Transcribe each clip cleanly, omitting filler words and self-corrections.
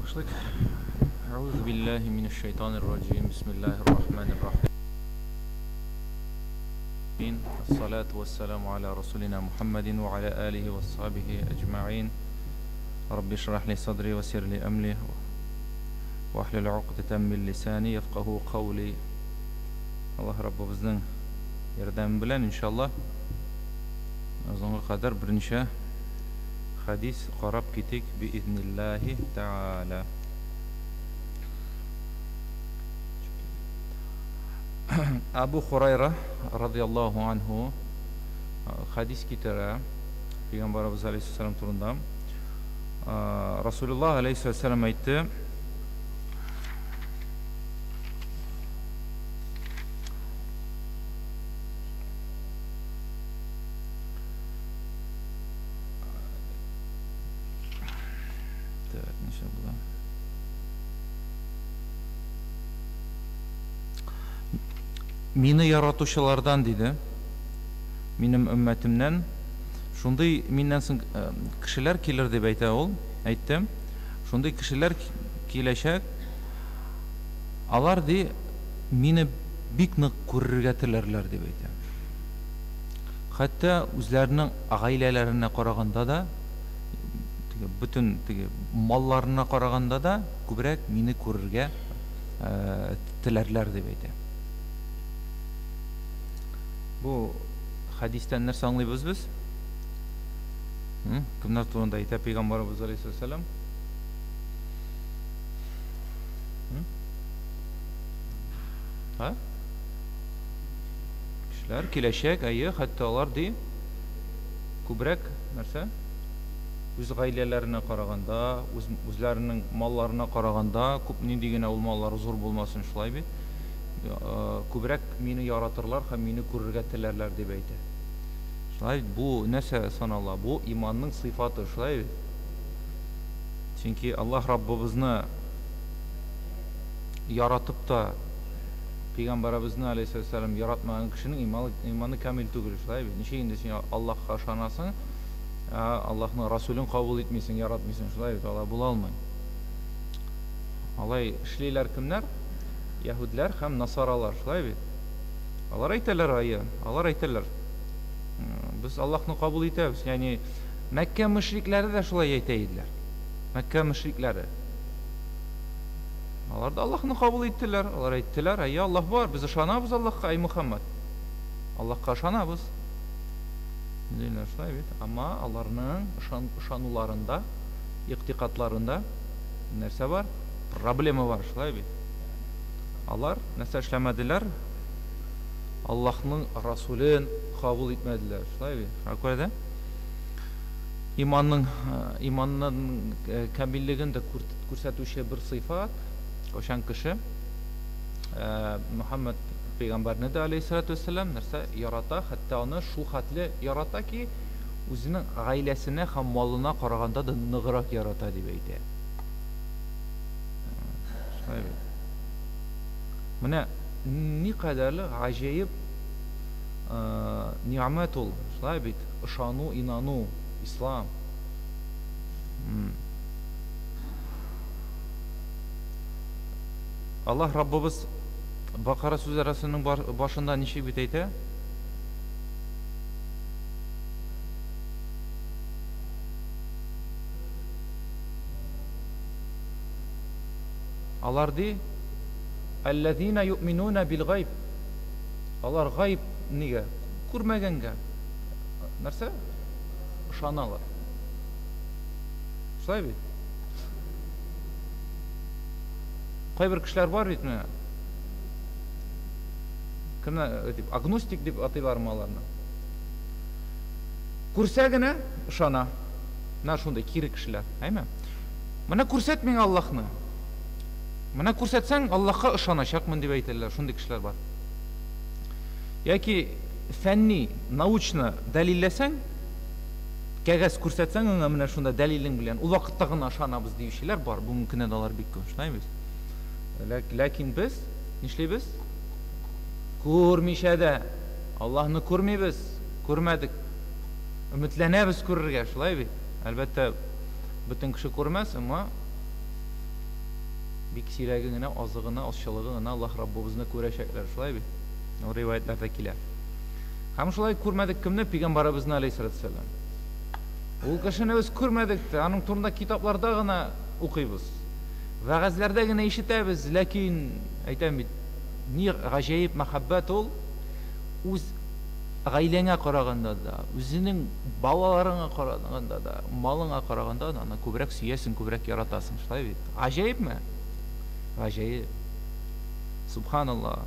Başlık. Euzu billahi mineşşeytanirracim. Bismillahirrahmanirrahim. Esselatu vesselamu ala Resulina Muhammedin ve ala alihi ve sahbihi ecma'in. Rabbi şrah li sadri ve sir li emri ve ahlul uqdeten min lisani yefqahu qawli. Allah Rabbimizning yordami bilan inşallah azonga qadar bir necha hadis qarab ketik biiznillahi taala. Abu Hurayra radhiyallahu anhu hadis kitara Peygamberimiz aleyhisselam turunda Resulullah aleyhisselam aytdi: Meni yaratuşulardan dedi, benim ümmetimden, şunday mindan so'ng kishilar kelir deb aytdim. Şunday kishilar kelashak, alar de meni bik nig ko'rishga tilarlar deb aytdi. Hatto o'zlarining oilalarına qaraganda da, bütün mollarına qaraganda da ko'proq meni ko'rishga tilarlar deb aytdi. Bu hadisten nerse anlıyoruz biz? Kimler turunda aytadi Peygamberimiz aleyhisselam? Ha? Kişiler kileşek ayı hatta olar di ko'proq nerse? Öz ailelerine qaraganda, özlerinin mallarına qaraganda, ko'p ne degene ol malları zor bulmasın şulay bir. Ko'proq meni yaratırlar ham meni ko'rishga tilarlar deb aytdi. Shulay bu narsa sanalloh, bu iymonning sifati shulay. Chunki Alloh Rabbimizni yaratib da Peygamberimizni alayhissalom yaratmagan kishining iymoni kamil tugul shulay. Nechiginde sen Allohga ishonasың, Allohning rasulini qabul etmaysan, yaratmaysan shulay, to'g'ri bo'la olmaydi. Alay ishlaylar kimlar? Yahudiler hem Nasaralar şulay bit. Alar aytırlar ayı, alar aytırlar. Biz Allah'ını kabul etemiz. Yani Mekke müşrikleri de şulay aytaydılar. Mekke müşrikleri. Alar da Allah'ını kabul ettiler. Alar ayttılar, ayı Allah var. Biz ışanabız Allah'a ay Muhammed. Allah'a ışanabız. Deyirlər şulay bit. Ama Allah'ın ışanularında, iktikatlarında nerse var? Problemi var şulay bit. Alar nəsə işləmədilər, Allah'ın Rasulün kabul etmediler. Şuna göre de imanın kamilliğini de ko'rsatuvchi bir sıfat, o'shan kishi Muhammed Peygamberine de aleyhissalatu vesselam narsa yarata, hatta onu şu hatli yarata ki o'zining ailesine ham moluna qaraganda da nig'roq yarata deb aytadi. Mana ne kadarlı acayip nimet ol, şulayık, ışanu, inanu, İslam. Аллах Раббыбыз Бақара сүзәрәсенең башында ничек бит әйтә? Алар ди Аллазина ю'минуна бил гайб. Алар гайб нигә? Күрмәгәнгә. Нәрсә? Ышаналар. Шулай бит. Кайбер кешеләр бар бит менә. Кемне дип агностик дип атыйлармы аларны? Күрсә генә ышана. Менә шундай кире кешеләр, әйме? Менә күрсәт миңа Аллаһны. Менә күрсәтсәң, Аллаһка ышаначакмын дип әйтәләр, шундый кешеләр бар. Яки фәнни, научны дәлилләсәң, кәгазь күрсәтсәң, аңа менә шунда дәлилең белән, ул вакытта гына ышанабыз диючеләр бар. Бүгенге көндә алар бик күп, шулаймы? Ләкин без нишлибез? Күрмичә дә Аллаһны күрмибез, күрмәдек. Өметләнәбез күрергә, шулай бит. Әлбәттә, бөтен кеше күрмәс, әмма бик сирәге генә, азы гына, азчылыгы гына Аллаһ Раббыбызны күрәчәкләр, шулай бит. Ул риваятларда килә. Һәм шулай күрмәдек кемне? Пәйгамбәребезне алейһиссалату вассалам. Ул кешене без күрмәдек, аның турында китапларда гына укыйбыз. Вәгазьләрдә генә ишетәбез, ләкин әйтәм бит, ни гаҗәеп мәхәббәт ул үз гаиләңә караганда да, үзенең балаларыңа караганда да, малыңа караганда да, аны күбрәк сөясең, күбрәк яратасың, шулай бит. Гаҗәепме? Гаҗәеп. Субханаллах.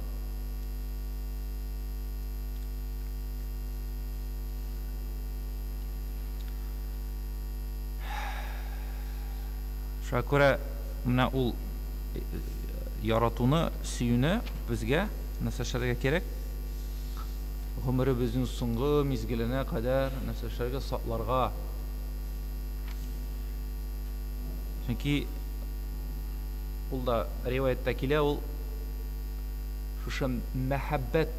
Шуңа күрә менә ул яратуны, сөюне безгә нәрсәшәргә кирәк? Гомеребезнең соңгы мизгеленә кадәр нәрсәшәргә сакларга. Чөнки ул да риваятта килә, ул шушы мәхәббәт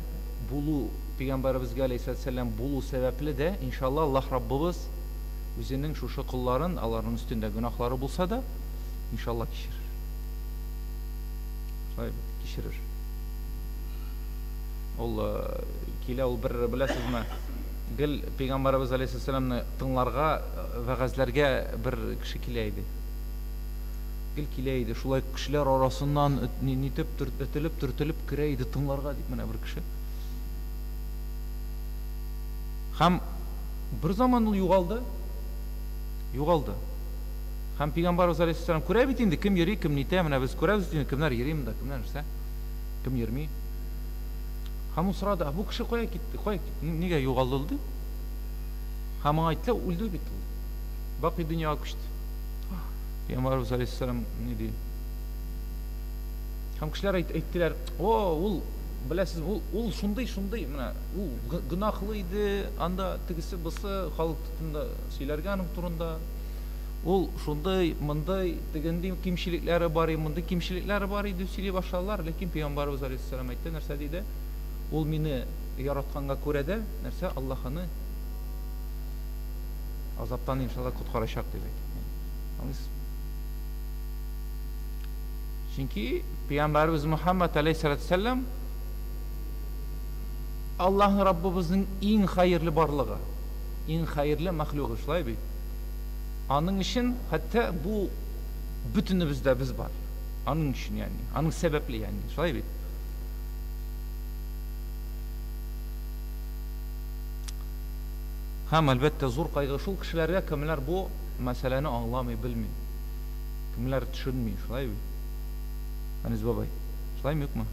булу, Пәйгамбәребезгә алейһиссалам булу сәбәпле дә, иншалла, Аллаһ Раббыбыз үзенең шушы кулларын, аларның өстендә гөнаһлары булса да, иншалла кичерер. Шулай кичерер. Ул килә, ул бер беләсезме, гел Пәйгамбәребез алейһиссаламны тыңларга, вәгазьләргә бер кеше килә иде. Гел килә иде, шулай кешеләр арасыннан нитеп, төртелеп керә иде тыңларга дип менә бер кеше. Һәм бер заман ул югалды. Һәм Пәйгамбәрбез алейһиссалам күрә бит инде, кем йөри, кем нитә, менә без күрәбез инде, кемнәр йөри монда, кемнәр нәрсә, кем йөрми. Һәм ул сорады, бу кеше кая китте, нигә югалды? Һәм аңа әйттеләр, үлде бит ул. Бакый дөньяга күчте. Пәйгамбәрбез алейһиссалам ни ди? Һәм кешеләр әйттеләр, ул беләсез, ул шундый, менә ул гөнаһлы иде, анда тегесе бусы халык турында сөйләргә аның турында. Ул шундый, мындай, тегендәй кимчелекләре бар, мондай кимчелекләре бар дип сөйли башладылар, ләкин Пәйгамбәрбез алейһиссалам әйтте, нәрсә диде? Ул мине яратканга күрә дә, нәрсә, Аллаһ аны азаптан иншалла коткарачак дип әйтте. Чөнки Пәйгамбәрбез Мөхәммәд алейһиссалату вассалам Аллаһ Раббыбызның иң хәерле барлыгы, иң хәерле мәхлугы, шулай бит. Аның өчен хәтта бу бөтенебездә без бар. Аның өчен, ягъни, аның сәбәпле, ягъни, шулай бит. Һәм әлбәттә зур кайгы шул кешеләргә, кемләр бу мәсьәләне аңламый, белми. Кемләр төшенми, шулай бит. Әнис бабай, шулаймы, юкмы?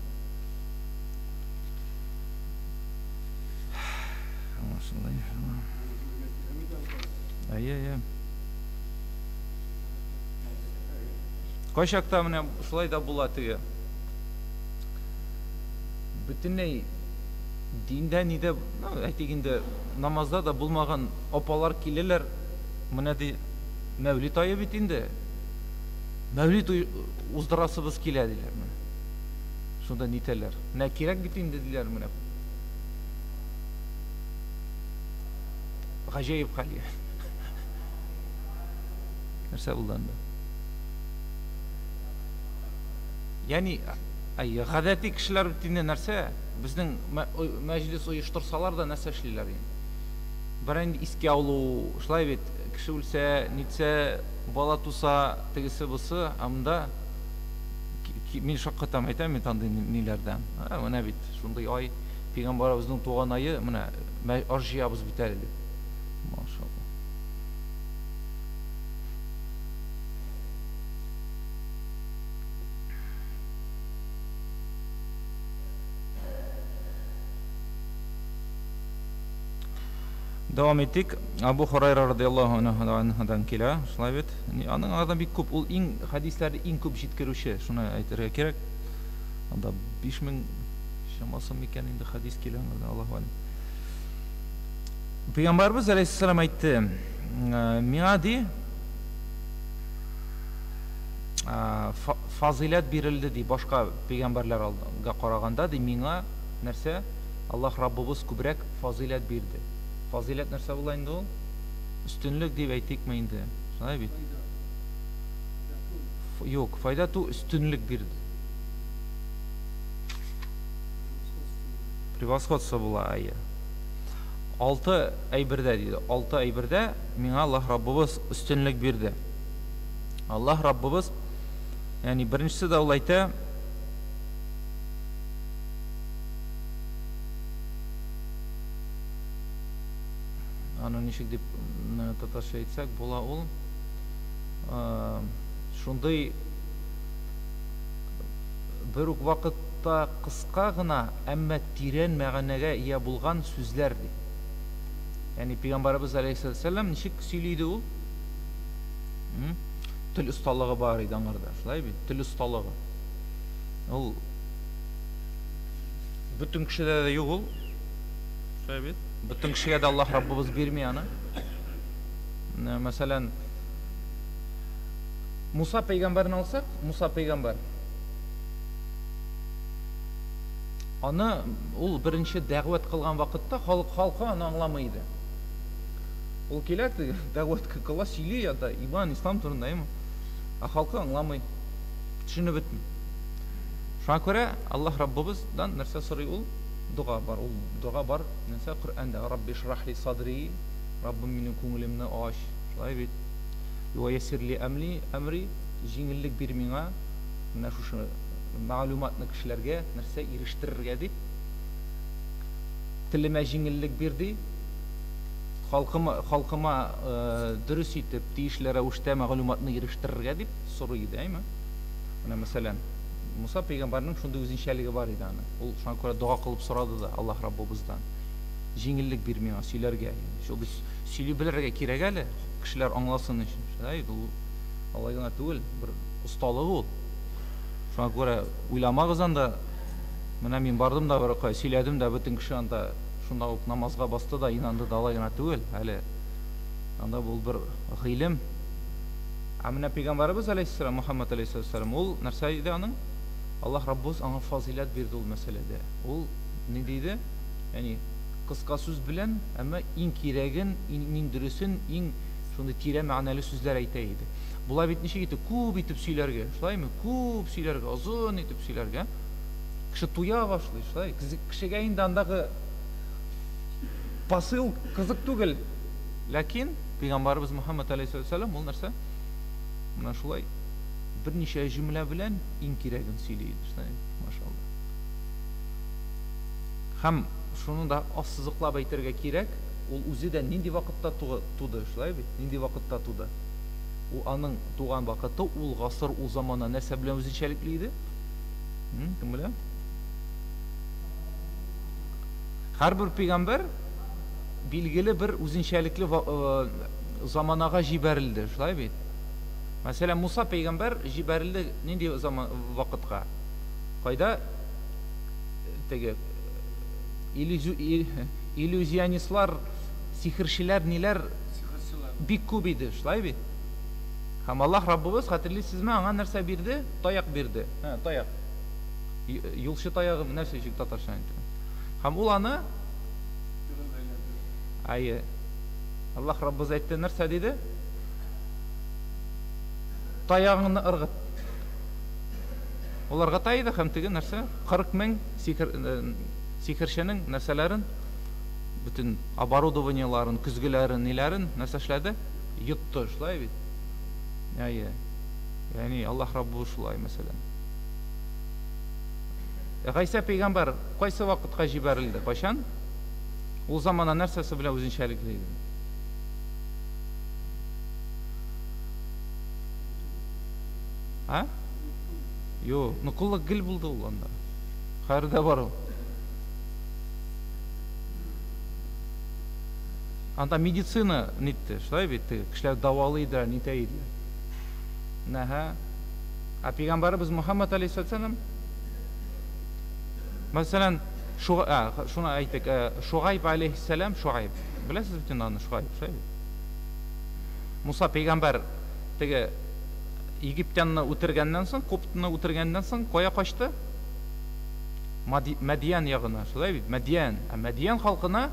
Кайчакта менә шулай да була теге. Бөтенләй диндә, нидә, әйтик инде, намазда да булмаган апалар киләләр, менә ди, Мәүлид айы бит инде. Мәүлид уздырасыбыз килә диләр менә. Шунда нитәләр. Менә кирәк бит инде диләр менә. Гаҗәеп хәл. Нәрсә булды анда? Ягъни Гадәти кешеләр бит инде нәрсә? Безнең мәҗлес оештырсалар да нәрсә эшлиләр инде. Бер инде искә алу, шулай бит, кеше үлсә, нитсә, бала туса, тегесе бусы, анда мин шаккатам әйтәм бит андый ниләрдән. Менә бит шундый ай, Пәйгамбәребезнең туган айы, менә аш җыябыз бит әле. Машалла. Давам итик. Абу Хурайра радиллаһу анһудан килә, шулай бит. Аның арада бик күп, ул иң хадисләрдә иң күп җиткерүче, шуны әйтергә кирәк. Анда 5000 шамасы микән инде хадис килә, Аллаһу алим. Пәйгамбәрбез алейһиссалам әйтте: "Миңа ди фазилат бирелде ди, башка пәйгамбәрләргә караганда ди, миңа нәрсә? Аллаһ Раббыбыз күбрәк фазилат бирде." Фазилат нәрсә була инде ул? Өстенлек дип әйтикме инде? Шулай бит? Юк, файда ту өстенлек бирде. Превосходство була айы. 6 әйбердә диде. 6 әйбердә миңа Аллаһ Раббыбыз өстенлек бирде. Аллаһ Раббыбыз, ягъни беренчесе дә ул әйтә: аны ничек дип татарча әйтсәк була ул, шундый бер үк вакытта кыска гына, әмма тирән мәгънәгә ия булган сүзләр ди. Ягъни Пәйгамбәрбез алейһиссалам ничек сөйли иде ул? Тел осталыгы бар иде аңарда, шулай бит? Тел осталыгы. Ул бүтән кешедә дә юк ул. Шулай бит? Бүтән кешегә дә Аллаһ Раббыбыз бирми аны. Мәсәлән, Муса пәйгамбәрне алсак, Муса пәйгамбәр. Аны ул беренче дәгъват кылган вакытта халкы аны аңламый иде. Ул килә, дәгъват кыла, сөйли, ята иман, ислам турында, халкы аңламый. Төшенеп бетми. Шуңа күрә Аллаһ Раббыбыздан нәрсә сорый ул? Дуга бар, ул дуга бар. Нәрсә Коръәндә: "Рабби шрах ли садри", Раббым минем күңелемне ач, шулай бит. "Ва яссир ли амри", җиңеллек бир миңа, менә шушы мәгълүматны кешеләргә нәрсә ирештерергә дип. Телемә җиңеллек бирди. Халкыма дөрес итеп, тиешле рәвештә мәгълүматны ирештерергә дип сорый иде, әйме? Менә мәсәлән, Муса пәйгамбәрнең шундый үзенчәлеге бар иде аны. Ул шуңа күрә дуга кылып сорады да Аллаһ Раббыбыздан: "Җиңеллек бир миңа сөйләргә". Шул без сөйли белергә кирәк әле, кешеләр аңласын өчен. Шулай ул алай гына түгел, бер осталык ул. Шуңа күрә уйламагыз анда. Менә мин бардым да бер сөйләдем дә, бүтән кеше анда шунда ук намазга басты да инанды да, алай гына түгел. Әле анда бул бер гыйлем. Менә пәйгамбәрбез алейһиссалам, Мухаммад алейһиссалам, ул нәрсә иде аның? Аллаһ Раббыбыз аңа фазилат бирде ул мәсьәләдә. Ул ни диде? Ягъни кыска сүз белән, әмма иң кирәген, иң дөресен, иң шундый тирән мәгънәле сүзләр әйтә иде. Була бит ничек итеп, күп итеп сөйләргә, шулаймы? Күп сөйләргә, озын итеп сөйләргә. Кеше туя башлый, шулай. Кешегә инде андагы посыл кызык түгел. Ләкин Пәйгамбәрбез Мухаммад алейһиссалам ул нәрсә? Менә шулай берничә җөмлә белән иң кирәген сөйли иде, шулай, машалла. Һәм шуны да ассызыклап әйтергә кирәк, ул үзе дә нинди вакытта туды, шулай бит? Нинди вакытта туды? Ул аның туган вакыты, ул гасыр, ул замана нәрсә белән үзенчәлекле иде? Кем белә? Һәрбер пәйгамбәр билгеле бер үзенчәлекле заманага җибәрелде, шулай бит? Мәсәлән, Муса пәйгамбәр җибәрелде нинди вакытка? Кайда? Теге иллюзионистлар, сихерчеләр, ниләр бик күп иде, шулай бит? Һәм Аллаһ Раббыбыз, хәтерлисезме, аңа нәрсә бирде? Таяк бирде. Таяк. Юлчы таягы нәрсә җик татарча әйтә. Һәм ул аны Аллаһ Раббыбыз әйтте, нәрсә диде? Таягыңны ыргыт. Оларға тайды һәм теге нәрсә 40 мең сихерченең нәрсәләрен, bütün оборудованиеларын, көзгеләрен, ниләрен нәрсә эшләде? Йотты, шулай бит. Яни Аллаһ Раббы шулай мәсәлән. Гайса пәйгамбер кайсы вакытка җибәрелде? Кайчан? Ул замана нәрсәсе белән үзенчәлекле иде? Yo, нукуллык гел булды ул анда. Хәердә бар ул. Анда медицина нитте, шулай бит, кешеләр давалыйдыр, нитәйдер. Нәһә? Пәйгамбәрбез Мөхәммәд алейһиссалам мәсәлән, шуны әйтик, Шугайб алейһиссалам, Шугайб. Беләсез бит аны Шугайб, шулай бит. Муса пәйгамбер теге Египтянны үтергәннән соң, Куптны үтергәннән соң кая качты? Мәдиян ягына, шулай бит, Мәдиян. Мәдиян халкына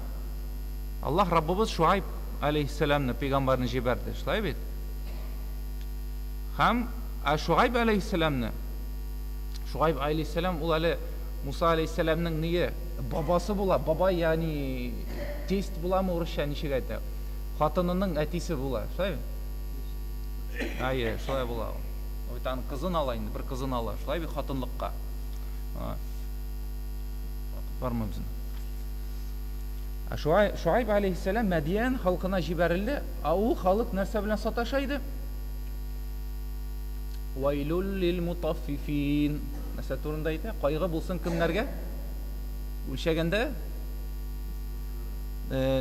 Аллаһ Раббыбыз Шуайб алейһиссаламны пәйгамбәрне җибәрде, шулай бит. Һәм Шуайб алейһиссаламны, Шуайб алейһиссалам ул әле Муса алейһиссаламның ние бабасы була, баба ягъни тест буламы урысча ничек әйтә? Хатынының әтисе була, шулай бит. Шулай була. Бит аны кызын ала инде, бер кызын ала, шулай бит хатынлыкка. Бармы безнең? Шуайб алейһиссалам Мәдиян халкына җибәрелде, ул халык нәрсә белән саташа иде? Вайлул лил мутаффифин. Нәрсә турында әйтә? Кайгы булсын кемнәргә? Үлчәгәндә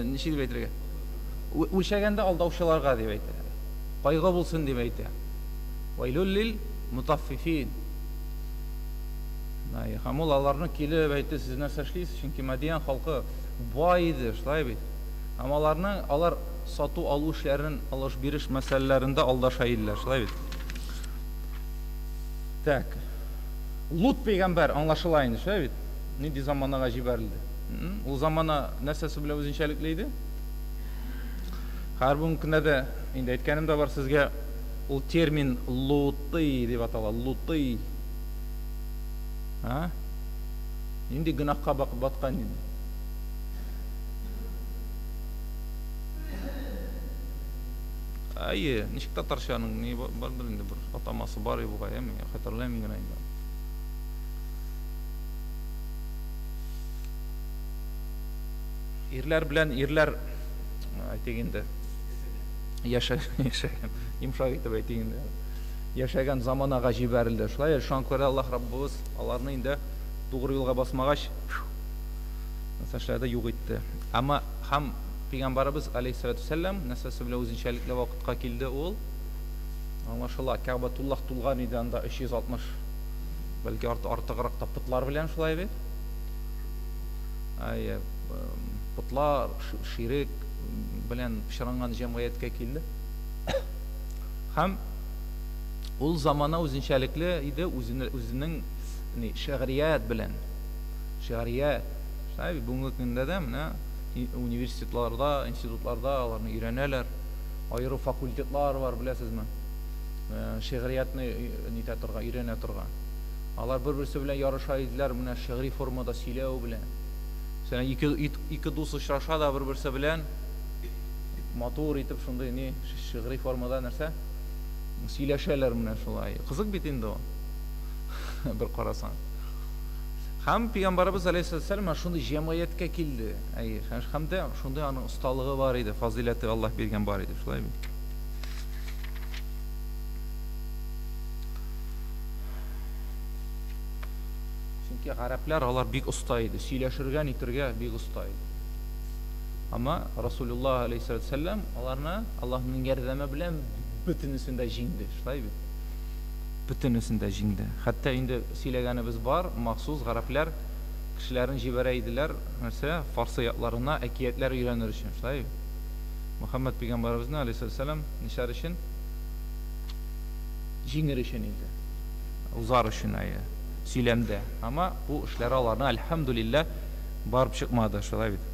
ничек дип әйтергә? Үлчәгәндә алдаучыларга дип әйтә. Кайгы булсын дип әйтә. Вайлул лил мутаффифин. Һәм ул аларны килеп әйтте, сез нәрсә эшлисез? Чөнки Мәдиян халкы бай иде, шулай бит. Һәм алар сату алу эшләрен, алыш биреш мәсьәләләрендә алдаша иделәр, шулай бит. Так. Лут пәйгамбер аңлашыла инде, шулай бит. Нинди заманага җибәрелде? Ул замана нәрсәсе белән үзенчәлекле иде? Һәр бүген көндә инде әйткәнем дә бар сезгә, ул термин луты дип атала, луты. Инде гынахка баткан инде. Ничек татарчаның ни бар инде бер атамасы бар иде бугай, мен хәтерләмим генә инде. Ирләр белән ирләр әйтик инде. Яшәгән, имшак итеп әйтик инде. Яшәгән заманага җибәрелде. Шулай шуңа күрә Аллаһ Раббыбыз аларны инде тугры юлга басмагач, мәсәләдә юк итте. Әмма һәм Пәйгамбәрбез алейһиссалату вассалам нәрсәсе белән үзенчәлекле вакытка килде ул. Аңлашыла, Кәгъбәтуллаһ тулган иде анда 360, бәлки артыграк пытлар белән, шулай бит. Пытлар, ширек белән пычранган җәмгыятькә килде. Һәм ул замана үзенчәлекле иде, үзенең шигърият белән. Шигърият, шулай бүгенге көндә дә менә университетларда, институтларда аларны өйрәнәләр. Аеры факультетлар бар, беләсезме? Шигъриятны нитә торган, өйрәнә торган. Алар бер-берсе белән ярыша иделәр, менә шигъри формада сөйләү белән. Сән ике дус очраша да бер-берсе белән матур итеп шундый шигъри формада нәрсә сөйләшәләр менә шулай. Кызык бит инде ул. Бер карасаң. Һәм Пәйгамбәрбез алейһиссалам шундый җәмгыятькә килде. Һәм дә шундый аның осталыгы бар иде, фазиләте Аллаһ биргән бар иде, шулай бит. Чөнки гарәпләр алар бик оста иде, сөйләшергә, нитергә бик оста иде. Әмма Расулуллаһ алейһиссалам аларны Аллаһның ярдәме белән бөтенесен дә җиңде, шулай бит. Бөтенесен дә җиңде. Хәтта инде сөйләгәнебез бар, махсус гарәпләр кешеләрен җибәрә иделәр, нәрсә, фарсы ятларына әкиятләр өйрәнер өчен, шулай. Мөхәммәд пәйгамбәрбезне алейһиссалам нишар өчен? Җиңер өчен иде. Узар өчен сөйләмдә. Әмма бу эшләр аларны әлхәмдүлилләһ барып чыкмады, шулай бит.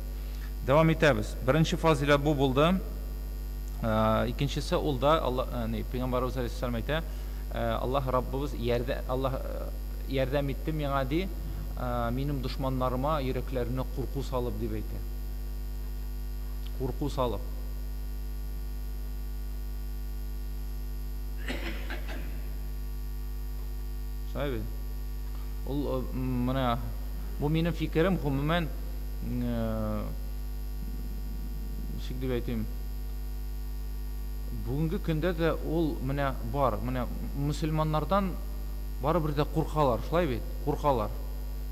Дәвам итәбез. Беренче фазилә бу булды. Икенчесе ул да Пәйгамбәрбез алейһиссалам әйтә, Аллаһ Раббыбыз ярдә, Аллаһ ярдәм итте миңа ди, минем дошманнарыма йөрәкләренә курку салып дип әйтә. Курку салып. Шайбы. Ул менә бу минем фикерем, гомумән шик дип әйтим. Бүгенге көндә дә ул менә бар, менә мөселманнардан барыбер дә куркалар, шулай бит, куркалар.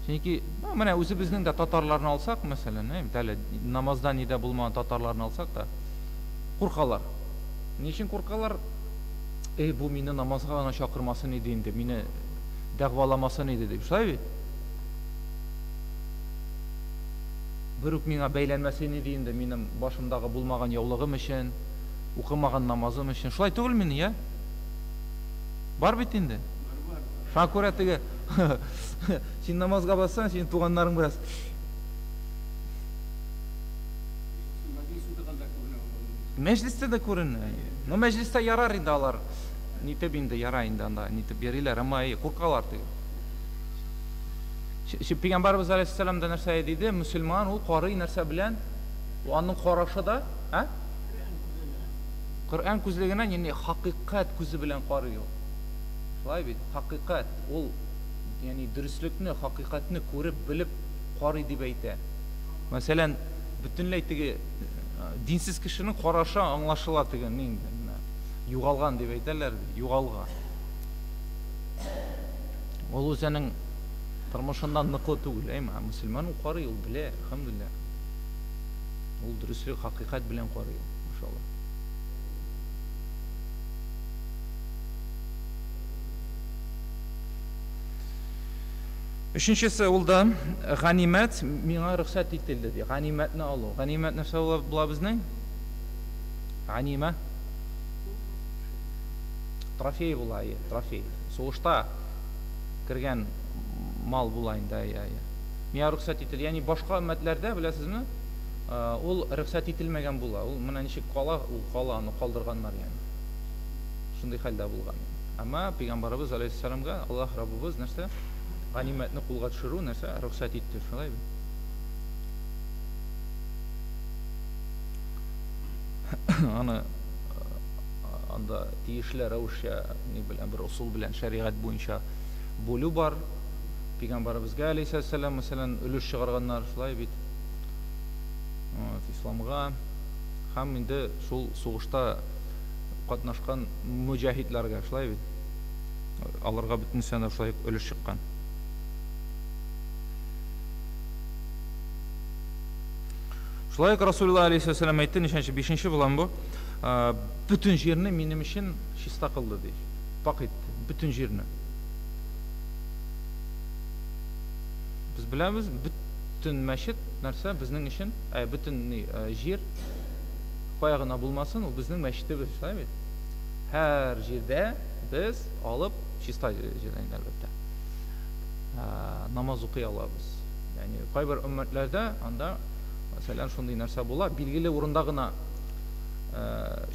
Чөнки менә үзебезнең дә татарларны алсак, мәсәлән, әле намаздан нидә булмаган татарларны алсак та куркалар. Ни өчен куркалар? Бу мине намазга гына чакырмасын иде инде, мине дәгъваламасын иде дип, шулай бит. Бер үк миңа бәйләнмәсен иде инде, минем башымдагы булмаган яулыгым өчен, укымаган намазым өчен. Шулай түгел мине, я? Бар бит инде. Шуңа күрә теге син намазга барсаң, син туганнарың бераз мәҗлистә дә күренә. Но мәҗлистә ярар инде алар. Нитеп инде ярай инде анда, нитеп йөриләр, әмма куркалар теге. Пәйгамбәрбез алейһиссалам да нәрсә диде, мөселман ул карый нәрсә белән, аның карашы да, Коръән күзлегенә, яни хакыйкать күзе белән карый ул. Шулай бит, хакыйкать, ул яни дөреслекне, хакыйкатьне күреп, белеп карый дип әйтә. Мәсәлән, бөтенләй теге динсез кешенең карашы аңлашыла теге нинди, югалган дип әйтәләр, югалган. Ул үзенең тормышыннан ныклы түгел, әйме, мөселман ул карый, ул белә, әлхәмдүлилләх. Ул дөреслек, хакыйкать белән карый, иншалла. Өченчесе ул да ганимәт миңа рөхсәт ителде ди. Ганимәтне алу. Ганимәт нәрсә була безнең? Ганима. Трофей була, трофей. Сугышта кергән мал була инде, Миңа рөхсәт ителде. Яни башка өммәтләрдә, беләсезме? Ул рөхсәт ителмәгән була. Ул менә ничек кала, ул каланы калдырганнар, яни. Шундый хәлдә булган. Әмма Пәйгамбәрбез алейһиссаламга Аллаһ Раббыбыз нәрсә? Ганимәтне кулга төшерү нәрсә рөхсәт итте, шулай бит. Аны анда тиешле рәвешчә, ни белән бер усул белән шәригать буенча бүлү бар. Пәйгамбәрбезгә алейһиссалам мәсәлән өлеш чыгарганнар, шулай бит. Исламга һәм инде шул сугышта катнашкан муҗахидларга, шулай бит. Аларга бөтенсен дә шулай өлеш чыккан. Шулай Расулуллах алейһиссалам әйтте, нишенче 5-нче булган бу. Бүтән җирне минем өчен чиста кылды ди. Пак итте, бүтән җирне. Без беләбез, бүтән мәчет нәрсә безнең өчен, бүтән җир кая гына булмасын, ул безнең мәчетебез, шулай бит. Һәр җирдә без алып чиста җирдән әлбәттә. Намаз укый алабыз. Яни кайбер өммәтләрдә анда мәсәлән шундый нәрсә була, билгеле урында гына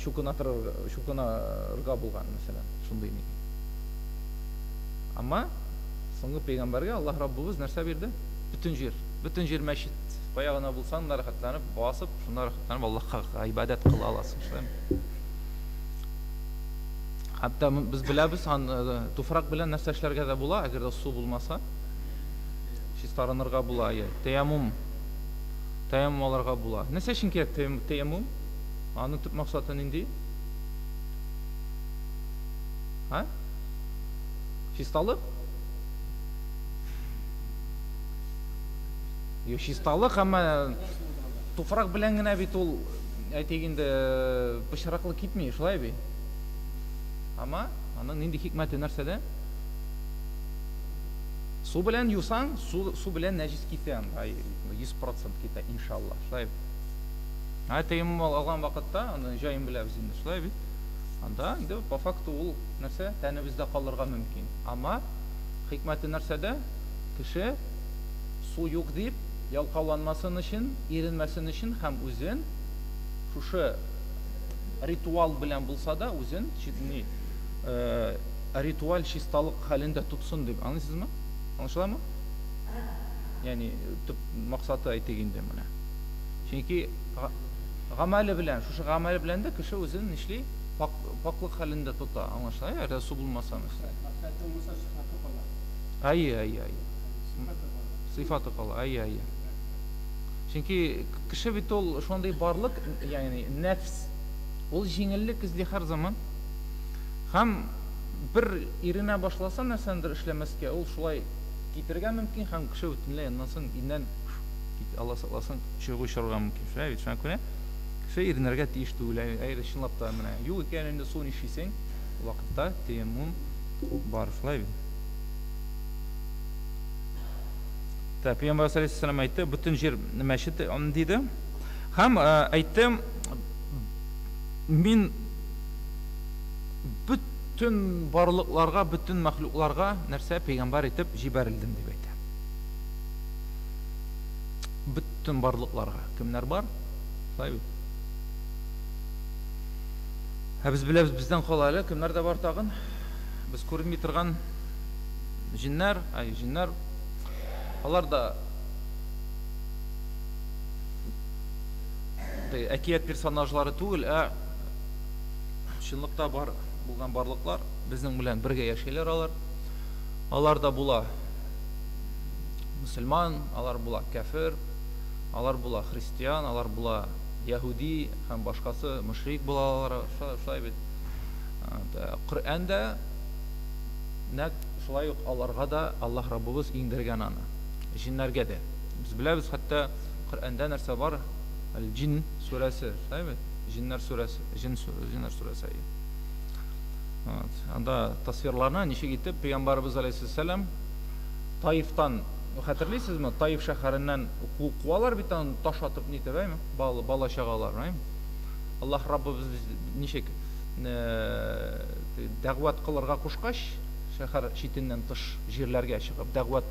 шукынатырга булган, мәсәлән, шундый ни. Әмма соңгы пәйгамбәргә Аллаһ Раббыбыз нәрсә бирде? Бүтән җир мәчет. Кая гына булсаң да рәхәтләнеп, басып, шунда рәхәтләнеп Аллаһка ибадәт кыла аласың, шулаймы? Хәтта без беләбез, туфрак белән нәрсә эшләргә дә була, әгәр дә су булмаса, чистарынырга була, таяммум аларга була. Нәрсә өчен кирәк таяммум? Аның төп максаты нинди? Чисталык? Чисталык, әмма туфрак белән генә бит ул, әйтик инде, пычраклы китми, шулай бит. Әмма аның нинди хикмәте нәрсәдә? Су белән юсаң, су белән нәҗис китә, 100% китә, иншалла, шулай бит. Таяммум алган вакытта, аны җаен беләбез инде, шулай бит. Анда инде по факту ул нәрсә тәнебездә калырга мөмкин. Әмма хикмәте нәрсәдә? Кеше су юк дип ялкауланмасын өчен, иренмәсен өчен һәм үзен шушы ритуал белән булса да үзен ритуаль чисталык хәлендә тутсын дип. Аңлыйсызмы? Аңлашыламы? Яни төп максаты әйтегендә менә. Чөнки гамәле белән, шушы гамәле белән дә кеше үзен нишли паклык хәлендә тота. Аңлашыла? Әгәр су булмаса mesela. Ай. Сыйфаты кала. Ай. Чөнки кеше бит ул шундый барлык, яни нәфс. Ул җиңеллек эзли һәр заман. Һәм бер иренә башласа нәрсәндер эшләмәскә, ул шулай китергә мөмкин, һәм кеше бөтенләй аннан соң иннән Алла сакласын чыгу чорга мөмкин. Шулай бит, шуңа күрә кеше иренергә тиеш түгел. Әгәр чынлап та менә юк икәнендә су нишисең, вакытта тәяммум бар, шулай бит. Пәйгамбер саллаллаху алейхи әйтте, бөтен җир мәчет диде. Һәм әйтте, мин bütün барлыкларга, bütün мәхлукларга нәрсә пәйгамбер итеп җибәрелдем дип әйтә. Bütün барлыкларга. Кемнәр бар? Шулай бит. Без беләбез, бездән кала әле кемнәр дә бар тагын? Без күренми торган җиннәр, җиннәр. Алар да әкият персонажлары түгел, чынлыкта бар булган барлыклар, безнең белән бергә яшәйләр алар. Алар да була мусульман, алар була кафир, алар була христиан, алар була яһуди һәм башкасы мушрик булалар, шулай бит. Коръәндә нәкъ шулай ук аларга да Аллаһ Раббыбыз иңдергән аны. Җиннәргә дә. Без беләбез, хәтта Коръәндә нәрсә бар? Ал-Җин сүрәсе, шулай бит? Җиннәр сүрәсе, җиннәр сүрәсе. Анда тасвирларны ничек итеп Пәйгамбәрбез алейһиссалам Таифтан, хәтерлисезме? Таиф шәһәреннән куалар бит аны таш атып нитеп, бала чагалар, Аллаһ Раббыбыз ничек дәгъват кылырга кушкач, шәһәр читеннән тыш җирләргә чыгып дәгъват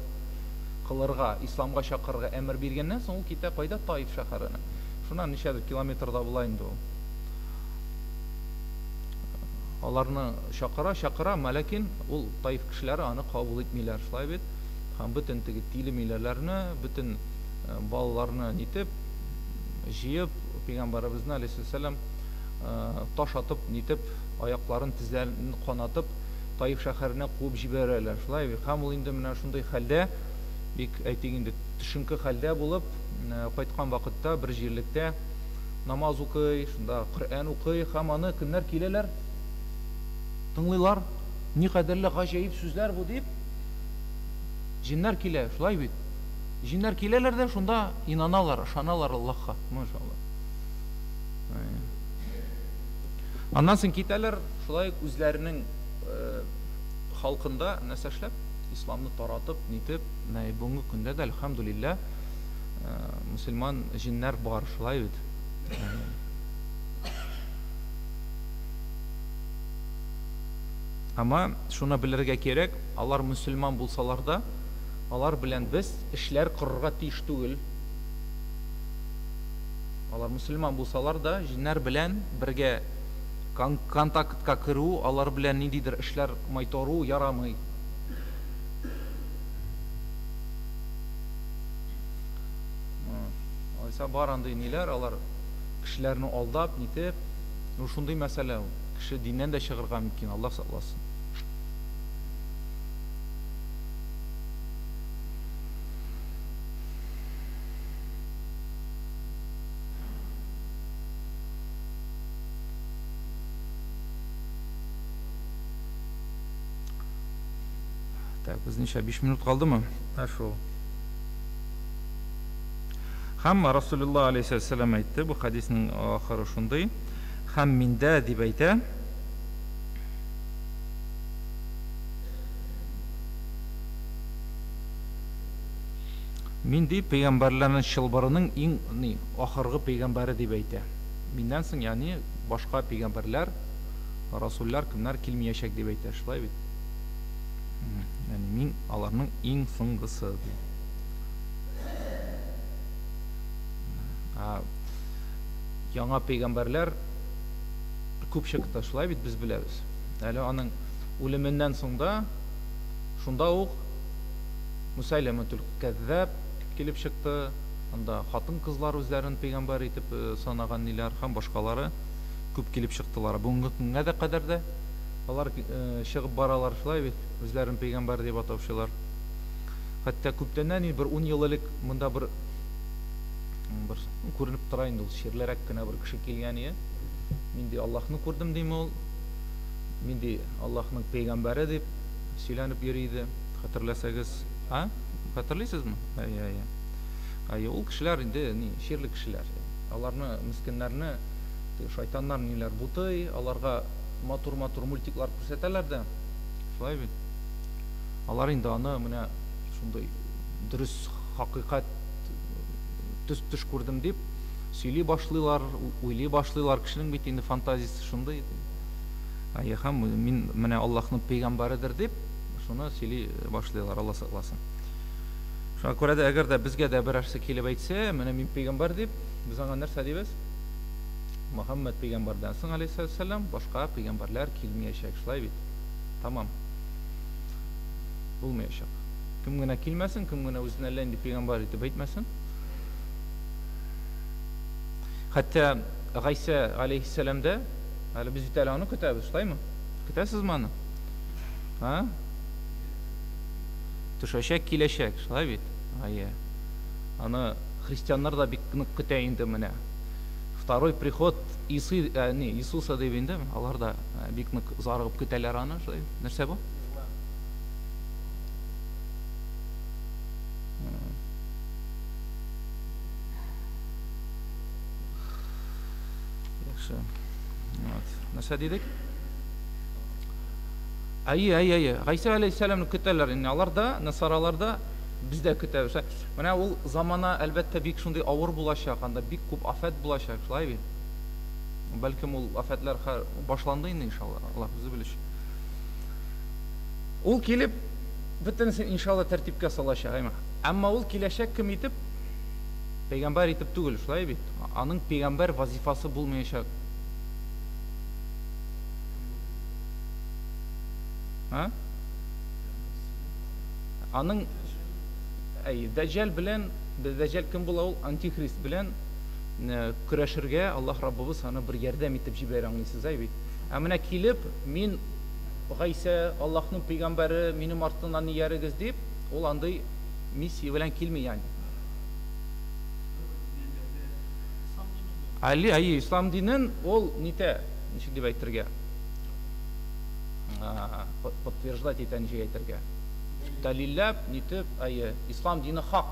кылырга, исламга чакырырга әмер биргәннән соң ул китә кайда? Таиф шәһәренә. Шуннан ничәдер километрда була инде ул. Аларны чакыра, ләкин ул Таиф кешеләре аны кабул итмиләр, шулай бит. Һәм бөтен теге тиле милләләрне, бөтен балаларны нитеп, җыеп, Пәйгамбәрбезне алейһиссалам таш атып нитеп, аякларын, тезләрен канатып, Таиф шәһәренә куып җибәрәләр, шулай бит. Һәм ул инде менә шундый хәлдә, бик әйтегендә төшенке хәлдә булып, кайткан вакытта бер җирлектә намаз укый, шунда Коръән укый, һәм аны кемнәр киләләр? Тыңлыйлар, никадәрле гаҗәеп сүзләр бу дип, җиннәр килә, шулай бит. Җиннәр киләләр дә шунда инаналар, ышаналар Аллаһка, машалла. Аннан соң китәләр, шулай үзләренең халкында нәрсә эшләп, исламны таратып, нитеп, бүгенге көндә дә әлхәмдүлилләһ мусульман җиннәр бар, шулай бит. Ама шуны белергә кирәк, алар мусульман булсалар да, алар белән без эшләр кырырга тиеш түгел. Алар мусульман булсалар да, җиннәр белән бергә контактка керү, алар белән ниндидер эшләр майтару ярамый. Алайса бар андый ниләр, алар кешеләрне алдап, нитеп, шундый мәсьәлә. Кеше диннән дә чыгырга мөмкин, Аллаһ сакласын. Так, без ничә 5 минут калдымы? Шул. Һәм Расулуллаһ алейһиссалам әйтте, бу хадисның ахыры шундый. Һәм миндә дип әйтә. Мин дип пәйгамбәрләрнең чылбырының иң ахыргы пәйгамбәре дип әйтә. Миннән соң, ягъни башка пәйгамбәрләр, расуллар кемнәр килмәячәк дип әйтә, шулай бит. Ягъни мин аларның иң соңгысы дип. Яңа пәйгамбәрләр күп чыкты, шулай бит, без беләбез. Әле аның үлеменнән соң да шунда ук Мусайлиматул Кәззаб килеп чыкты. Анда хатын-кызлар үзләрен пәйгамбәр итеп санаган ниләр һәм башкалары күп килеп чыктылар. Бүгенге көнгә дә кадәр дә алар чыгып баралар шулай бит, үзләрен пәйгамбәр дип атаучылар. Хәтта күптәннән бер 10 ел элек монда бер күренеп тора инде, ул ширләрәк кенә бер кеше килгән иде. Мин ди Аллаһны күрдем диме ул. Мин ди Аллаһның пәйгамбәре дип сөйләнеп йөри иде. Хәтерләсәгез, хәтерлисезме? Ул кешеләр инде ширле кешеләр. Аларны мискиннәрне шайтаннар ниләр бутый, аларга матур-матур мультиклар күрсәтәләр дә. Шулай бит. Алар инде аны менә шундый дөрес хакыйкать төш күрдем дип сөйли башлыйлар, уйлый башлыйлар. Кешенең бит инде фантазиясе шундый. Һәм мин менә Аллаһның пәйгамбәредер дип шуны сөйли башлыйлар, Алла сакласын. Шуңа күрә дә әгәр дә безгә дә берәрсе килеп әйтсә, менә мин пәйгамбәр дип, без аңа нәрсә дибез? Мөхәммәд пәйгамбәрдән соң алейһиссәлам башка пәйгамбәрләр килмәячәк, шулай бит. Тамам. Булмаячак. Кем генә килмәсен, кем генә үзен әллә инде пәйгамбәр итеп әйтмәсен. Хәтта Гайса алейһиссәламда, әле без бит аны көтәбез, шулаймы? Көтәсезме аны? Төшәчәк, киләчәк, шулай бит. Аны христианнар да бик нык көтә инде менә. Второй приход Иисуса дип инде, алар да бик нык зарыгып көтәләр аны, шулай. Нәрсә бу? Яхшы. Нәрсә дидек? Гайса алейһиссәламны көтәләр. Алар да, насаралар да biz de көтәбез. Менә ул замана әлбәттә бик шундый авыр булачак, анда бик күп афәт булачак, шулай бит. Бәлкем ул афәтләр башланды инде иншалла, Аллаһ үзе белеш. Ул килеп бөтенсен иншалла тәртипкә салачак, әмма ул киләчәк кем итеп? Пәйгамбәр итеп түгел, шулай бит. Аның пәйгамбәр вазифасы булмаячак. Аның Дәҗҗал белән, Дәҗҗал кем була ул? Антихрист белән көрәшергә Аллаһ Раббыбыз аны бер ярдәм итеп җибәрә, аңлыйсыз бит. Менә килеп, мин Гайса, Аллаһның пәйгамбәре, минем артымнан иярегез дип, ул андый миссия белән килми яни. Ислам динен ул нитә, ничек дип әйтергә? Подтверждать итә, ничек әйтергә? Дәлилләп, нитеп, ислам дине хак.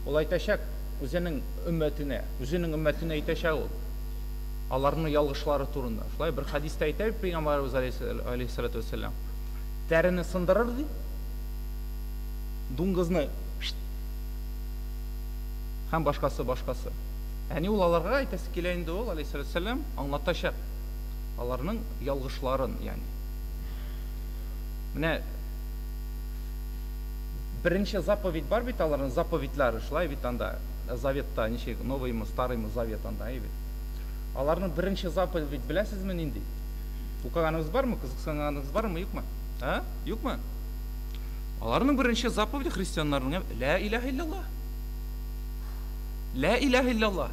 Ул әйтәчәк үзенең өммәтенә әйтәчәк ул. Аларның ялгышлары турында. Шулай бер хадистә әйтә Пәйгамбәрбез алейһиссәлату вассалам. Тәрене сындырыр ди. Дуңгызны һәм башкасы. Яни ул аларга әйтәсе килә инде ул алейһиссәлату вассалам аңлатачак. Аларның ялгышларын, яни. Менә беренче заповедь бар бит, аларның заповедләре, шулай бит анда заветта, ничек, новыймы, старыймы завет анда, бит. Аларның беренче заповедь беләсезме нинди? Укыганыбыз бармы, кызыксынганыбыз бармы, юкмы? Юкмы? Аларның беренче заповеди христианнарның ла иляха илляллах. Ла иляха илляллах.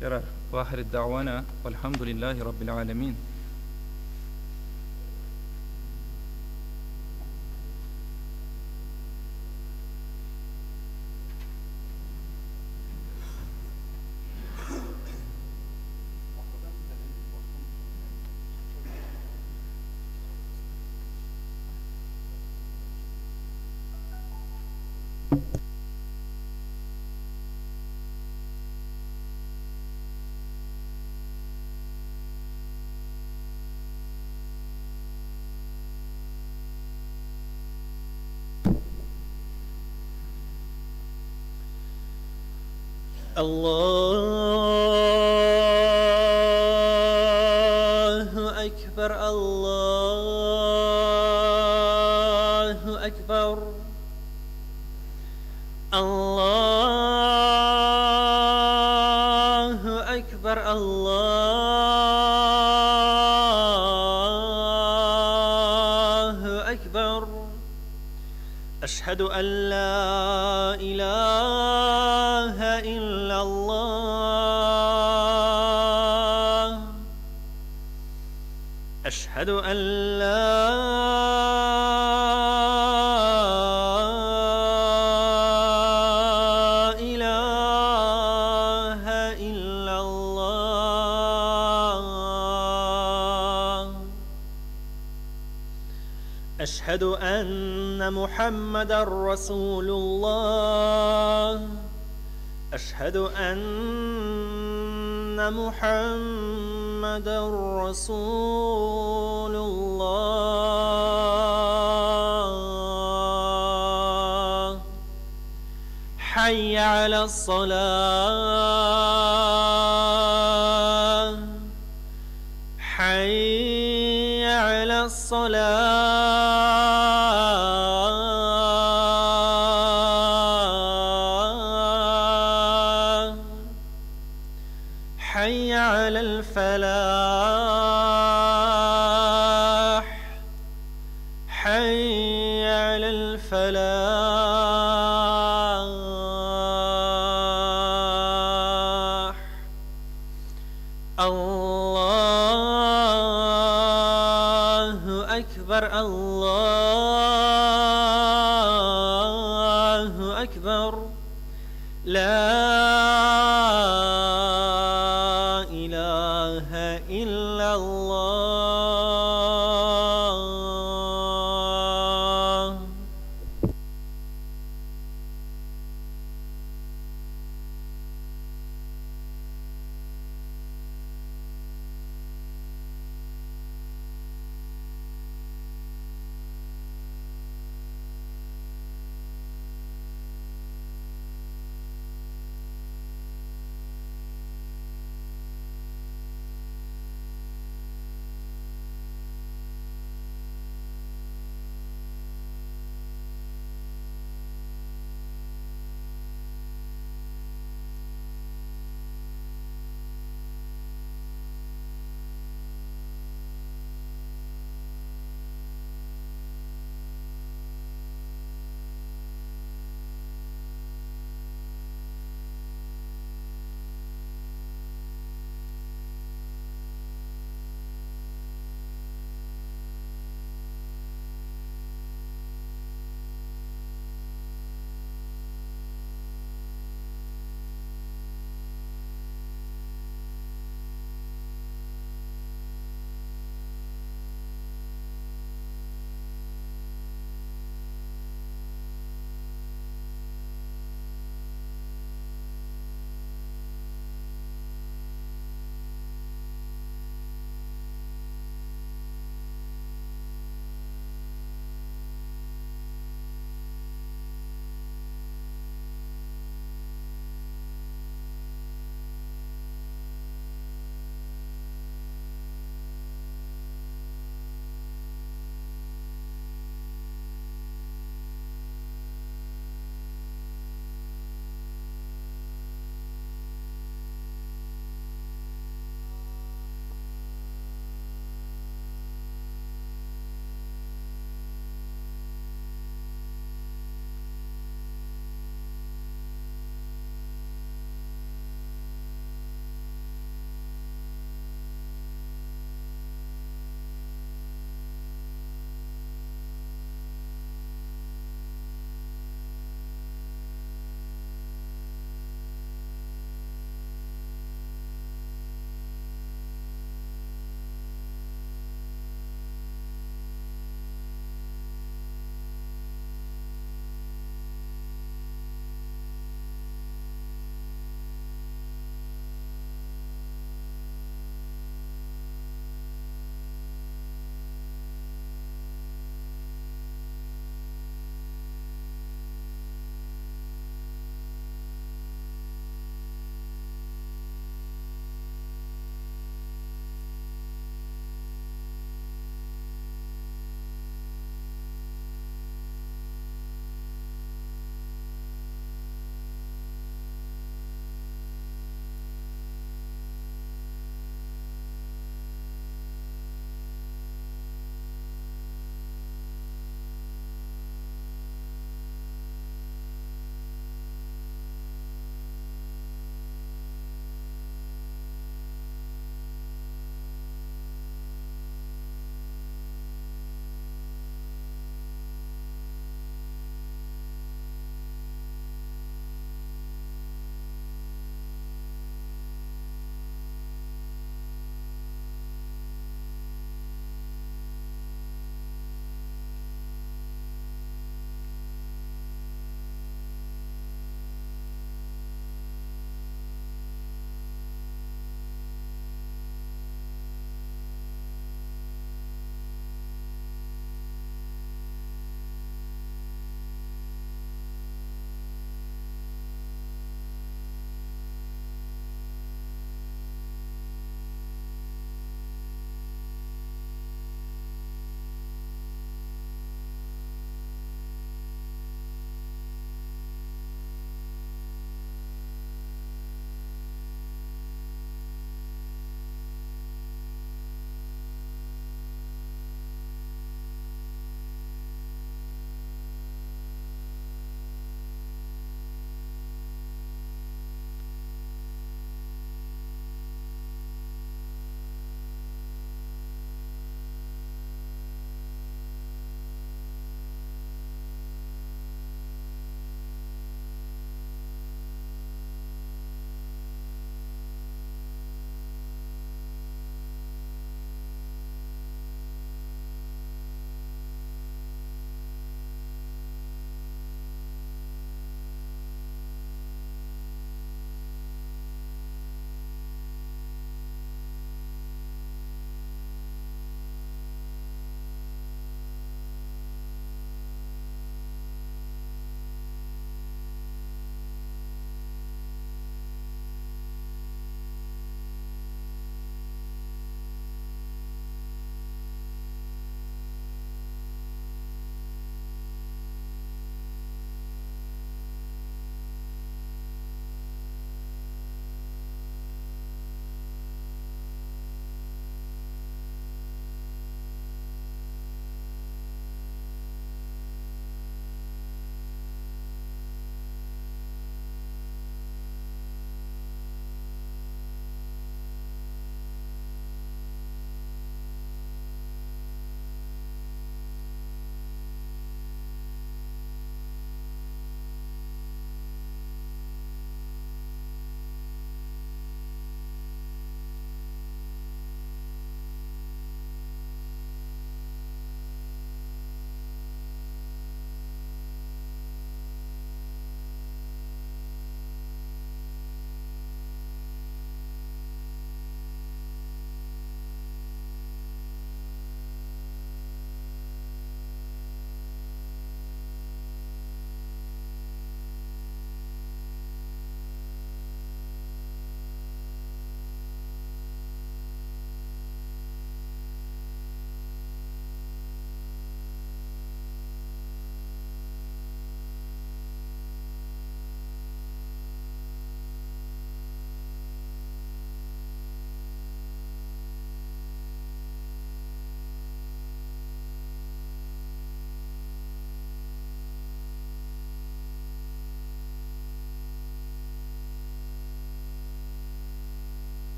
Ярар, вахир ад-дa'wana вальхамдулиллахи раббил аламин. Allahu Ekber, Allahu Ekber, Allahu Ekber, Allahu أشهد أن لا إله إلا الله أشهد أن لا إله إلا الله أشهد أن محمدًا رسول الله أشهد أن محمدًا رسول الله حي على الصلاة حي على الصلاة حي على الفلاح حي على الفلاح الله أكبر الله أكبر لا إله إلا الله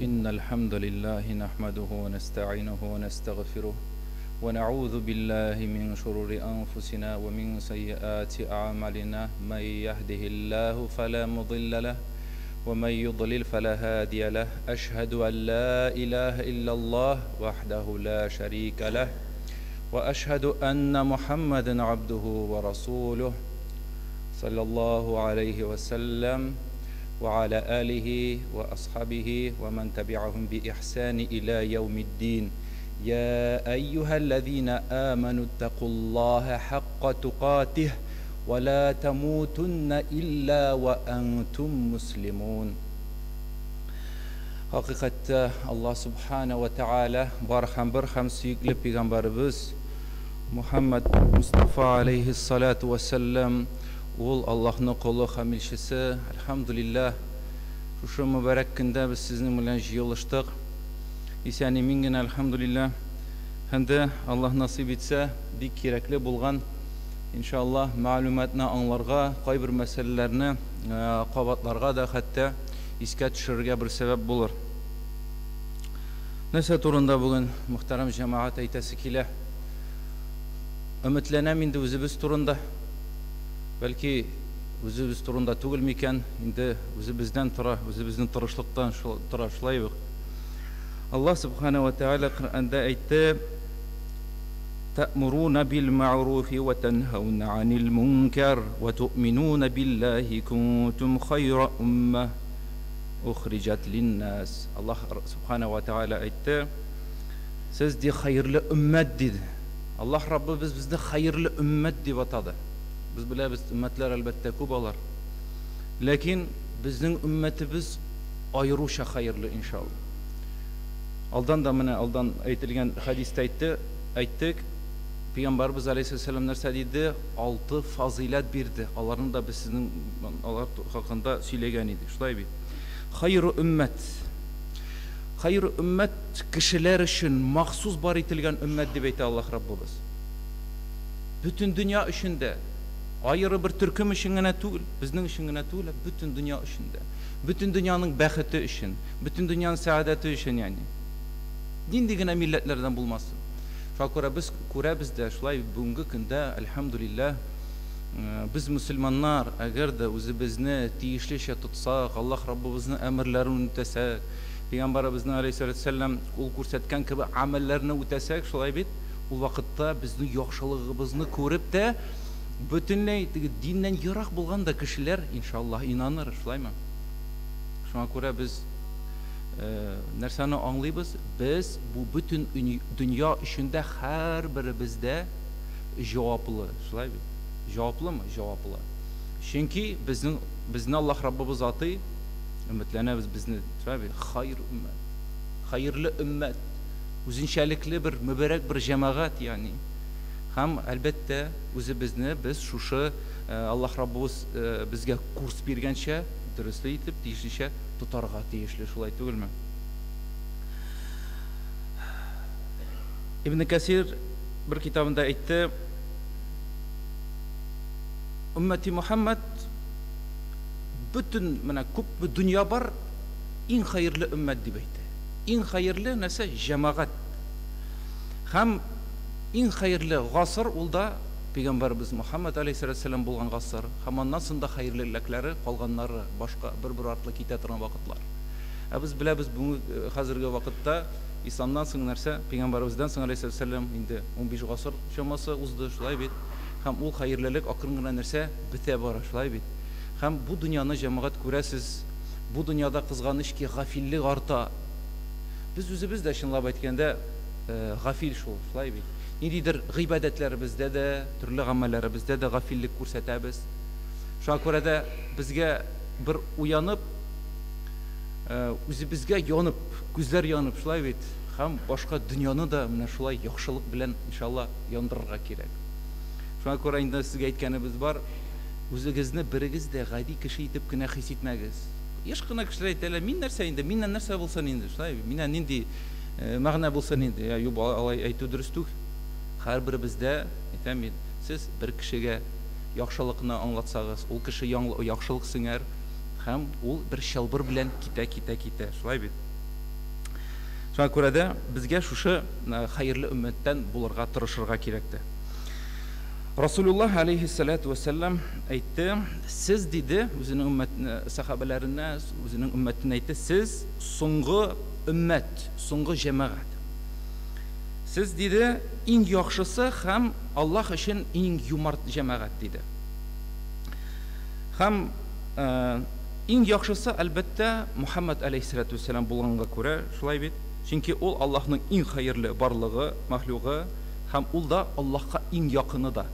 إن الحمد لله نحمده ونستعينه ونستغفره ونعوذ بالله من شرور أنفسنا ومن سيئات أعمالنا من يهده الله فلا مضل له ومن يضلل فلا هادي له أشهد أن لا إله إلا الله وحده لا شريك له وأشهد أن محمدا عبده ورسوله صلى الله عليه وسلم وعلى آله وأصحابه ومن تبعهم بإحسان إلى يوم الدين يا أيها الذين آمنوا اتقوا الله حق تقاته ولا تموتن إلا وأنتم مسلمون. Haqiqatda Allah subhanahu wa ta'ala barham suyukli Peygamberimiz Muhammed Mustafa aleyhissalatu vesselam ул Аллаһның кулы һәм илчесе. Әлхәмдүлилләһ, шушы мөбарәк көндә без сезнең белән җыелыштык. Исән-имин генә, әлхәмдүлилләһ. Һәм дә Аллаһ насыйп итсә, бик кирәкле булган иншаллаһ мәгълүматны аңларга, кайбер мәсьәләләрне кабатларга да хәтта искә төшерергә бер сәбәп булыр. Нәрсә турында бүген мөхтәрәм җәмәгать әйтәсе килә? Өметләнәм инде үзебез турында. Бәлки үзебез турында түгел микән, инде үзебездән тора, үзебезнең тырышлыктан тора, шулай ук. Аллаһ субхана ва тааля Коръәндә әйтте: "Та'муруна бил ма'руфи ва танхауна 'анил мункар ва ту'минуна биллаһи кунтум хайра умма ухриджат лин-нас." Аллаһ субхана ва тааля әйтте: "Сез ди хайрлы уммат" диде. Аллаһ Раббыбыз безне хайрлы уммат дип атады. Biz bilamiz, ümmetler elbette kubalar. Lakin bizning ümmetimiz ayrıca hayırlı inşallah. Aldan aytilgan hadiste ayttık. Peygamberimiz Aleyhisselam нәрсә диде? 6 fazilet birdi. Аларны да biz sizin алар хакында сөйләгән идек. Шулай бит. Хайры ümmet. Хайры ümmet кешеләр өчен махсус бар ителгән ümmet дип әйтә Аллаһ Раббыбыз. Bütün dünya өчендә ayrı bir Türk'üm için gene түгел, bizning için gene түгел, bütün dünya içinde. Bütün dünyanın bəxti için, bütün dünyanın saadeti için yani. Dindigine milletlerden bulmasın. Şakura biz күрәбез şulay bugungi kunda elhamdülillah biz Müslümanlar eğer de özümüzni tiyişliçe tutsak, Allah Rabbimizning emirlerini ütäsek, Peygamberimizning aleyhisselam ul күрсәткән gibi amellerini ütäsek, şulay bit, ул вакытта bizning яхшылыгыбызны күреп дә bütünlüğü dinden yırak bulgan da kişiler inşallah inanır, şulayma. Şuna göre biz nerseni anlayız? Biz bu bütün dünya içinde her birimizde cevaplı, şulay mı? Cevaplı mı? Cevaplı. Çünkü bizden Allah Rabbimiz atı ümitleniriz bizni, şulay mı? Hayırlı ümmet, uzunçalıklı bir mübarek bir cemaat yani. Ham elbette özümüzni biz şuşu Allah Rabbimiz bizge kurs bergençe dürüstlük etip tiyişliçe tutarga tiyişli, şulay түгелме? İbn Kesir bir kitabında aytты: Ümmeti Muhammed bütün küp bir dünya var, en hayırlı ümmet dip aytты. En hayırlı nese cemaat. Ham en hayırlı gasır ulda Peygamberimiz Muhammed Aleyhisselam bulgan gasır. Hamandan sonra hayırlılıkları kalganları başka bir artlı kite tıran vakitler. Biz bilemiz bunu hazırki vakitte İslam'dan sonra nerse Peygamberimizden sonra Aleyhisselam indi 15 gasır şaması uzdu, şulay bit. Hem ul hayırlılık akırıngına nerse bite bara, şulay bit. Hem bu dünyanın cemaat görəsiz, bu dünyada kızganış ki gafillik arta. Biz özümüz de şunlap aytkanda gafil şulay bit. Nidir gıybadetlerimizde de, türlü amellerimizde de gafillik күрсәтәбез. Şuna göre de bizge bir uyanıp, özümüzge yanıp, gözler yanıp, şulay bit. Hem başka dünyanı da mine şulay yaxşılık bilen inşallah yandırırga kerak. Şuna göre indi sizge aytkanыбыз бар, özünüzni birigiz de gadi kişi itip kine his etmegiz. Еш кына кişiler әйтәләр, мин нәрсә инде, миннән нәрсә булсын инде, шулай, миннән нинди мәгънә булсын инде. Я юк, алай әйтү дөрес түгел. Her birimizde, siz bir kişiye yaxşılıkını anlatsanız, ol kişi yaxşılık siner, hem ol bir şalbır bilen kite. Şulay bit. Шуңа күрә дә безгә шушы хәерле өммәттән булырга тырышырга кирәкте. Расулуллах алейхиссалату вассалам әйтте, сез диде үзенең өммәт сахабаларына, үзенең өммәтенә әйтте, сез соңгы өммәт, соңгы җәмәгать. Сез диде иң яхшысы һәм Аллаһ өчен иң юмарт җәмәгать диде. Һәм иң яхшысы әлбәттә Мухаммад алейхиссалату вассалам булганга күрә, шулай бит. Чөнки ул Аллаһның иң хәерле барлыгы, мәхлугы һәм ул да Аллаһка иң якыны да.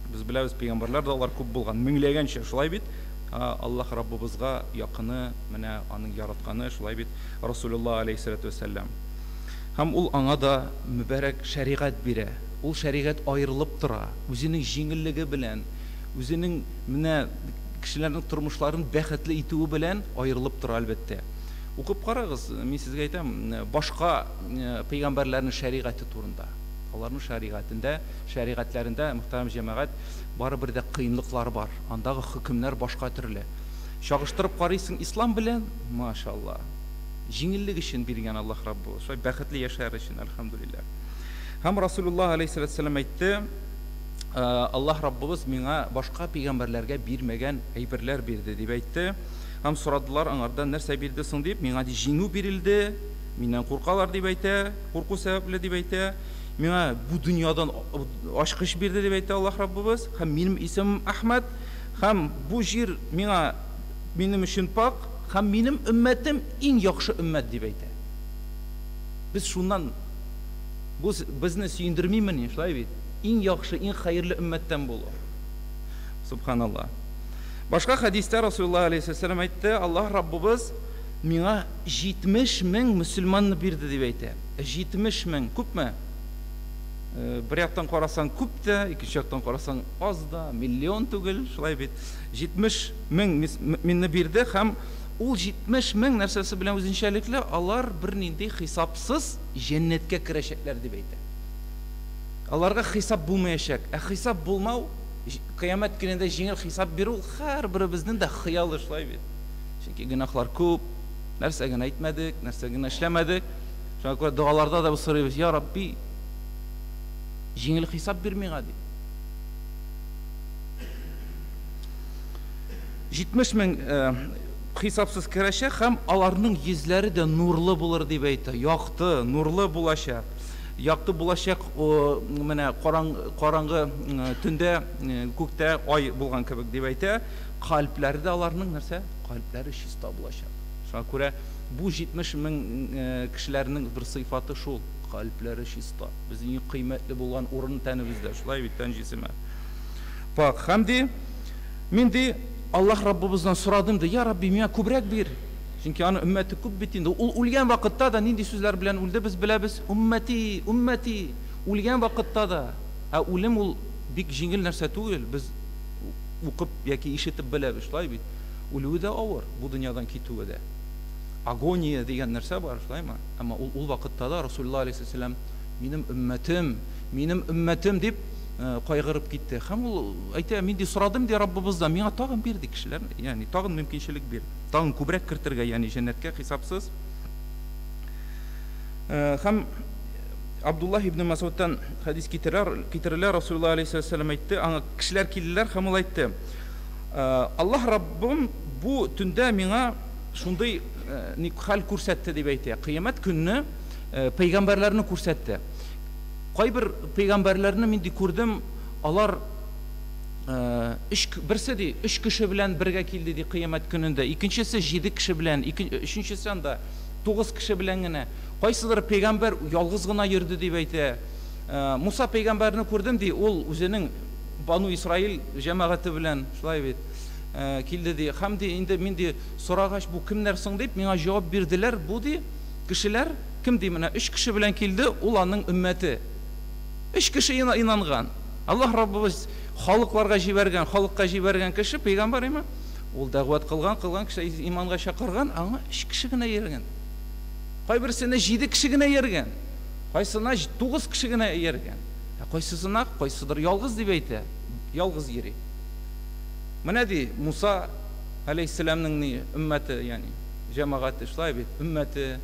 Без беләбез, пәйгамбәрләр дә алар күп булган, меңләгәнчә, шулай бит. Аллаһ Раббыбызга якыны, менә аның яратканы, шулай бит Расулуллах алейхиссалату вассалам. Һәм ул аңа да мүбәрәк шәригать бирә. Ул шәригать аерылып тора, үзенең җиңеллеге белән, үзенең менә кешеләрнең тормышларын бәхетле итүе белән аерылып тора әлбәттә. Укып карагыз, мин сезгә әйтәм, башка пәйгамбәрләрнең шәригате турында. Аларның шәригатьләрендә, мөхтәрәм җәмәгать, барыбер дә кыенлыклар бар. Андагы хөкемнәр башка төрле. Шагыштырып карыйсың ислам белән, машалла. Җиңеллек өчен биргән Аллаһ Раббы, шулай бәхетле яшәр өчен, әлхәмдүлиллаһ. Һәм Расулуллах алейхиссалам әйтте, Аллаһ Раббыбыз миңа башка пәйгамбәрләргә бирмәгән әйберләр бирде дип әйтте. Һәм сорадылар аңардан, нәрсә бирде соң дип, миңа җиңү бирелде, миннән куркалар дип әйтә, курку сәбәпле дип әйтә. Миңа бу дөньядан ачкыч бирде дип әйтә Аллаһ Раббыбыз. Һәм минем исемем Әхмәд, һәм бу җир миңа минем өчен пак, һәм минем өммәтем иң яхшы өммәт дип әйтә. Без шуннан безне сөендермимени, шулай бит? Иң яхшы, иң хәерле өммәттән булу. Субханаллах. Башка хадистә Расулуллах алейхиссалам әйтте, Аллаһ Раббыбыз миңа 70 мең мөселманны бирде дип әйтә. 70 мең күпме? Бер яктан карасаң күп тә, икенче яктан карасаң аз да, миллион түгел, шулай бит. 70 мең минне бирде һәм ул 70 мең нәрсәсе белән үзенчәлекле, алар бер нинди хисапсыз җәннәткә керәчәкләр дип әйтә. Аларга хисап булмаячак. Хисап булмау, кыямәт көнендә җиңел хисап бирү һәрберебезнең дә хыялы, шулай бит. Чөнки гөнаһлар күп, нәрсә генә әйтмәдек, нәрсә генә эшләмәдек. Шуңа күрә дуаларда да сорыйбыз, я Рабби, җиңел хисап бир миңа дип. 70 мең хисапсыз керәчәк һәм аларның йөзләре дә нурлы булыр дип әйтә. Якты, нурлы булачак. Якты булачак, менә караңгы төндә, күктә ай булган кебек дип әйтә. Калпләре дә аларның нәрсә? Калпләре чиста булачак. Шуңа күрә бу 70 мең кешеләрнең бер сыйфаты шул. Калпләре чиста. Безнең кыйммәтле булган урын тәнебездә, шулай бит тән җисеме. Пак, хәмди, мин ди Аллаһ Раббыбыздан сорадым ди, я Рабби, миңа күбрәк бир. Чөнки аны өммәте күп бит инде. Ул үлгән вакытта да нинди сүзләр белән үлде, без беләбез. Уммати, уммати. Үлгән вакытта да. Үлем ул бик җиңел нәрсә түгел. Без укып яки ишетеп беләбез, шулай бит. Үлүе дә авыр, бу дөньядан китүе дә. Агония дигән нәрсә бар, шулаймы? Әмма ул вакытта да Расулуллах алейхиссалам минем өммәтем дип кайгырып китте. Һәм ул әйтә, мин ди сорадым ди Раббыбыздан, миңа тагын бир ди кешеләр, ягъни тагын мөмкинчелек бир. Тагын күбрәк кертергә, ягъни җәннәткә хисапсыз. Һәм Абдуллах ибн Масудтан хадис китерелә, Расулуллах алейхиссалам әйтте, аңа кешеләр килделәр һәм ул әйтте, Аллаһ Раббым бу төндә миңа шундый хәл күрсәтте дип әйтә. Кыямәт көнне пәйгамбәрләрне күрсәтте. Кайбер пәйгамбәрләрне мин ди күрдем, алар берсе ди 3 кеше белән бергә килде ди кыямәт көнендә, икенчесе 7 кеше белән, өченчесе анда 9 кеше белән генә. Кайсыдыр пәйгамбәр ялгыз гына йөрде дип әйтә. Муса пәйгамбәрне күрдем ди, ул үзенең Бану Исраил җәмәгате белән, шулай бит, килде ди. Һәм ди инде мин ди сорагач, бу кемнәр соң дип миңа җавап бирделәр. Бу ди кешеләр кем ди, менә 3 кеше белән килде, ул аның өммәте. 3 кеше инанган. Аллаһ Раббыбыз халыкларга җибәргән, халыкка җибәргән кеше пәйгамбәр име? Ул дәгъват кылган кеше иманга чакырган, аңа 3 кеше генә йөргән. Кайберсенә 7 кеше генә йөргән. Кайсына 9 кеше генә йөргән. Кайсысына кайсыдыр ялгыз дип әйтә. Ялгыз йөри. Менә ди Муса алейхиссаламның өммәте, ягъни җәмәгате, шулай бит, өммәте.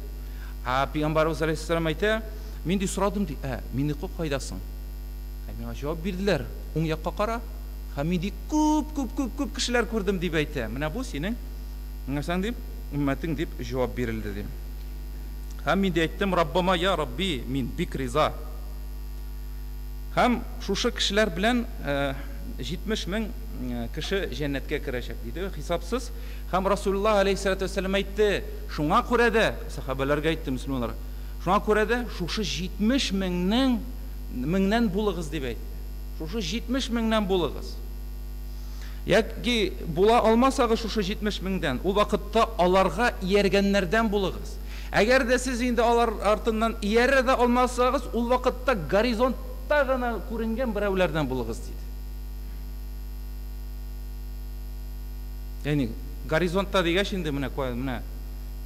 Пейгамбарыбыз алейхиссалам әйтә, мин ди сорадым ди, мине кайдасың? Миңа җавап бирделәр, уң якка кара. Мин ди күп кешеләр күрдем дип әйтә. Менә бу синең аңсаң дип, уммәтең дип җавап бирелде ди. Мин ди әйттем, Раббама, я Рабби, мин бик риза. Шушы кешеләр белән 70 мең кеше җәннәткә керәчәк диде, хисапсыз. Расулуллах алейхиссалату вассалам әйтте, шуңа күрә дә, сахабаларга әйтте, мөселманнар, шуңа күрә дә шушы 70 меңнән булыгыз дип әйтте. Шушы 70 меңнән булыгыз. Яки була алмасагыз шушы 70 меңдән, ул вакытта аларга ияргәннәрдән булыгыз. Әгәр дә сез инде алар артыннан иярә дә алмасагыз, ул вакытта горизонтта гына күренгән берәүләрдән булыгыз диде. Яни горизонтта дигәч инде менә кая, менә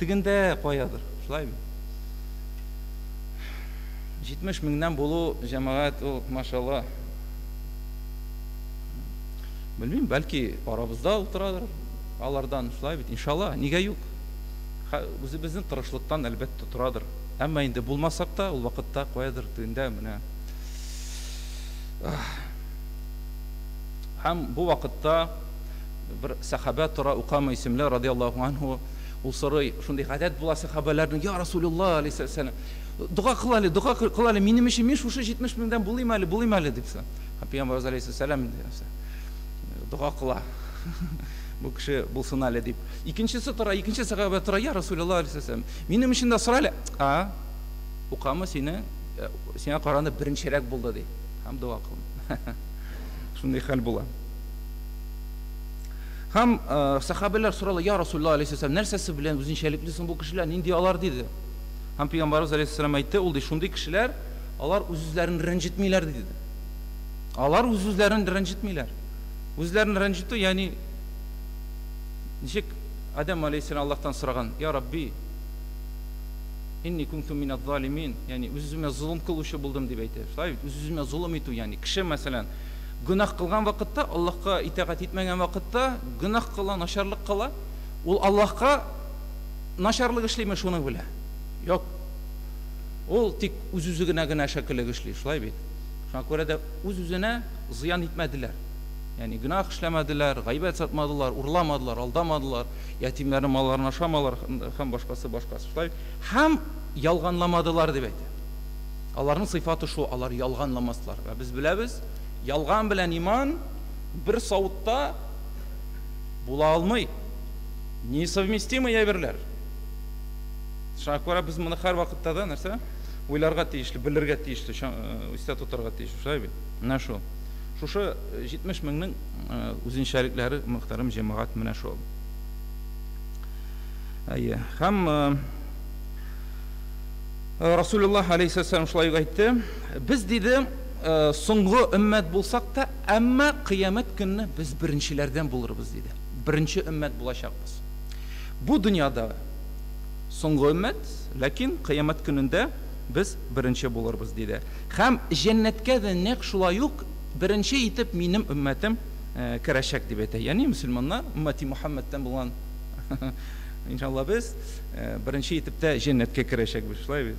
тигендә каядыр, шулаймы? 70 меңнән булу җәмәгать, ул машалла. Белмим, бәлки арабызда утырадыр алардан, шулай бит, иншалла, нигә юк? Үзебезнең тырышлыктан әлбәттә торадыр. Әмма инде булмасак та, ул вакытта каядыр тигендә менә. Бу вакытта bir сахаба тора, Уқама исемле радиллаһу анху, ул сорый, шундый гадәт була сахабаларның, я Расулуллах алейһиссалам, дуга кылалы, минем өчен мин шушы 70 меңдән булыйм әле дип. Пәйгамбер алейһиссалам дуга кыла. Бу кеше булсын әле дип. Икенчесе тора, икенче сахаба тора, я Расулуллах алейһиссалам, минем өчен дә сора әле. Уқама сиңа караны беренчерәк булды ди. Дуга кыл. Шундый хәл була. Сахабалар сорала, я Расулуллах алейхиссалам, нәрсәсе белән үзенчәлеклесең бу кешеләр, нинди алар диде. Пәйгамбарыбыз алейхиссалам әйтте, ул ди, шундый кешеләр, алар үзләрен рәнҗетмиләр диде. Алар үзләрен рәнҗетмиләр. Үзләрен рәнҗетү, ягъни ничек Адам алейхиссалам Аллаһтан сораган, я Рабби, инни кунту миназ залимин, ягъни үземә зулым кылучы булдым дип әйтә. Шулай, үземә зулым итү, ягъни кеше мәсәлән гынах кылган вакытта, Аллаһка итаат итмәгән вакытта, гынах кыла, начарлык кыла, ул Аллаһка начарлык эшлиме шуны белә. Юк. Ул тик үз-үзенә генә шәкеллек эшли, шулай бит. Шуңа күрә дә үз-үзенә зыян итмәделәр. Ягъни гынах эшләмәделәр, гайбәт сатмадылар, урламадылар, алдамадылар, ятимнәрнең малларын ашамалар һәм башкасы. Шулай һәм ялганламадылар дип әйтә. Аларның сыйфаты шу, алар ялганламаслар. Ва без беләбез, ялган белән иман бер савытта була алмый. Несовместимые әйберләр. Шуңа күрә без моны һәр вакытта да нәрсә? Уйларга тиешле, белергә тиешле, истә тотарга тиешле, шулай бит. Менә шу. Шушы 70 меңнең үзенчәлекләре, мөхтәрәм җәмәгать, менә шу. Һәм Расулуллах алейхиссалам шулай әйтте, без диде, соңгы өммәт булсак та, әмма кыямәт көнне без беренчеләрдән булырбыз диде. Беренче өммәт булачакбыз. Бу дөньяда соңгы өммәт, ләкин кыямәт көнендә без беренче булырбыз диде. Һәм җәннәткә дә нәкъ шулай ук беренче итеп минем өммәтем керәчәк дип әйтә. Ягъни мөселманнар уммати Мухаммадтан булган, иншалла без беренче итеп тә җәннәткә керәчәкбез, шулай бит.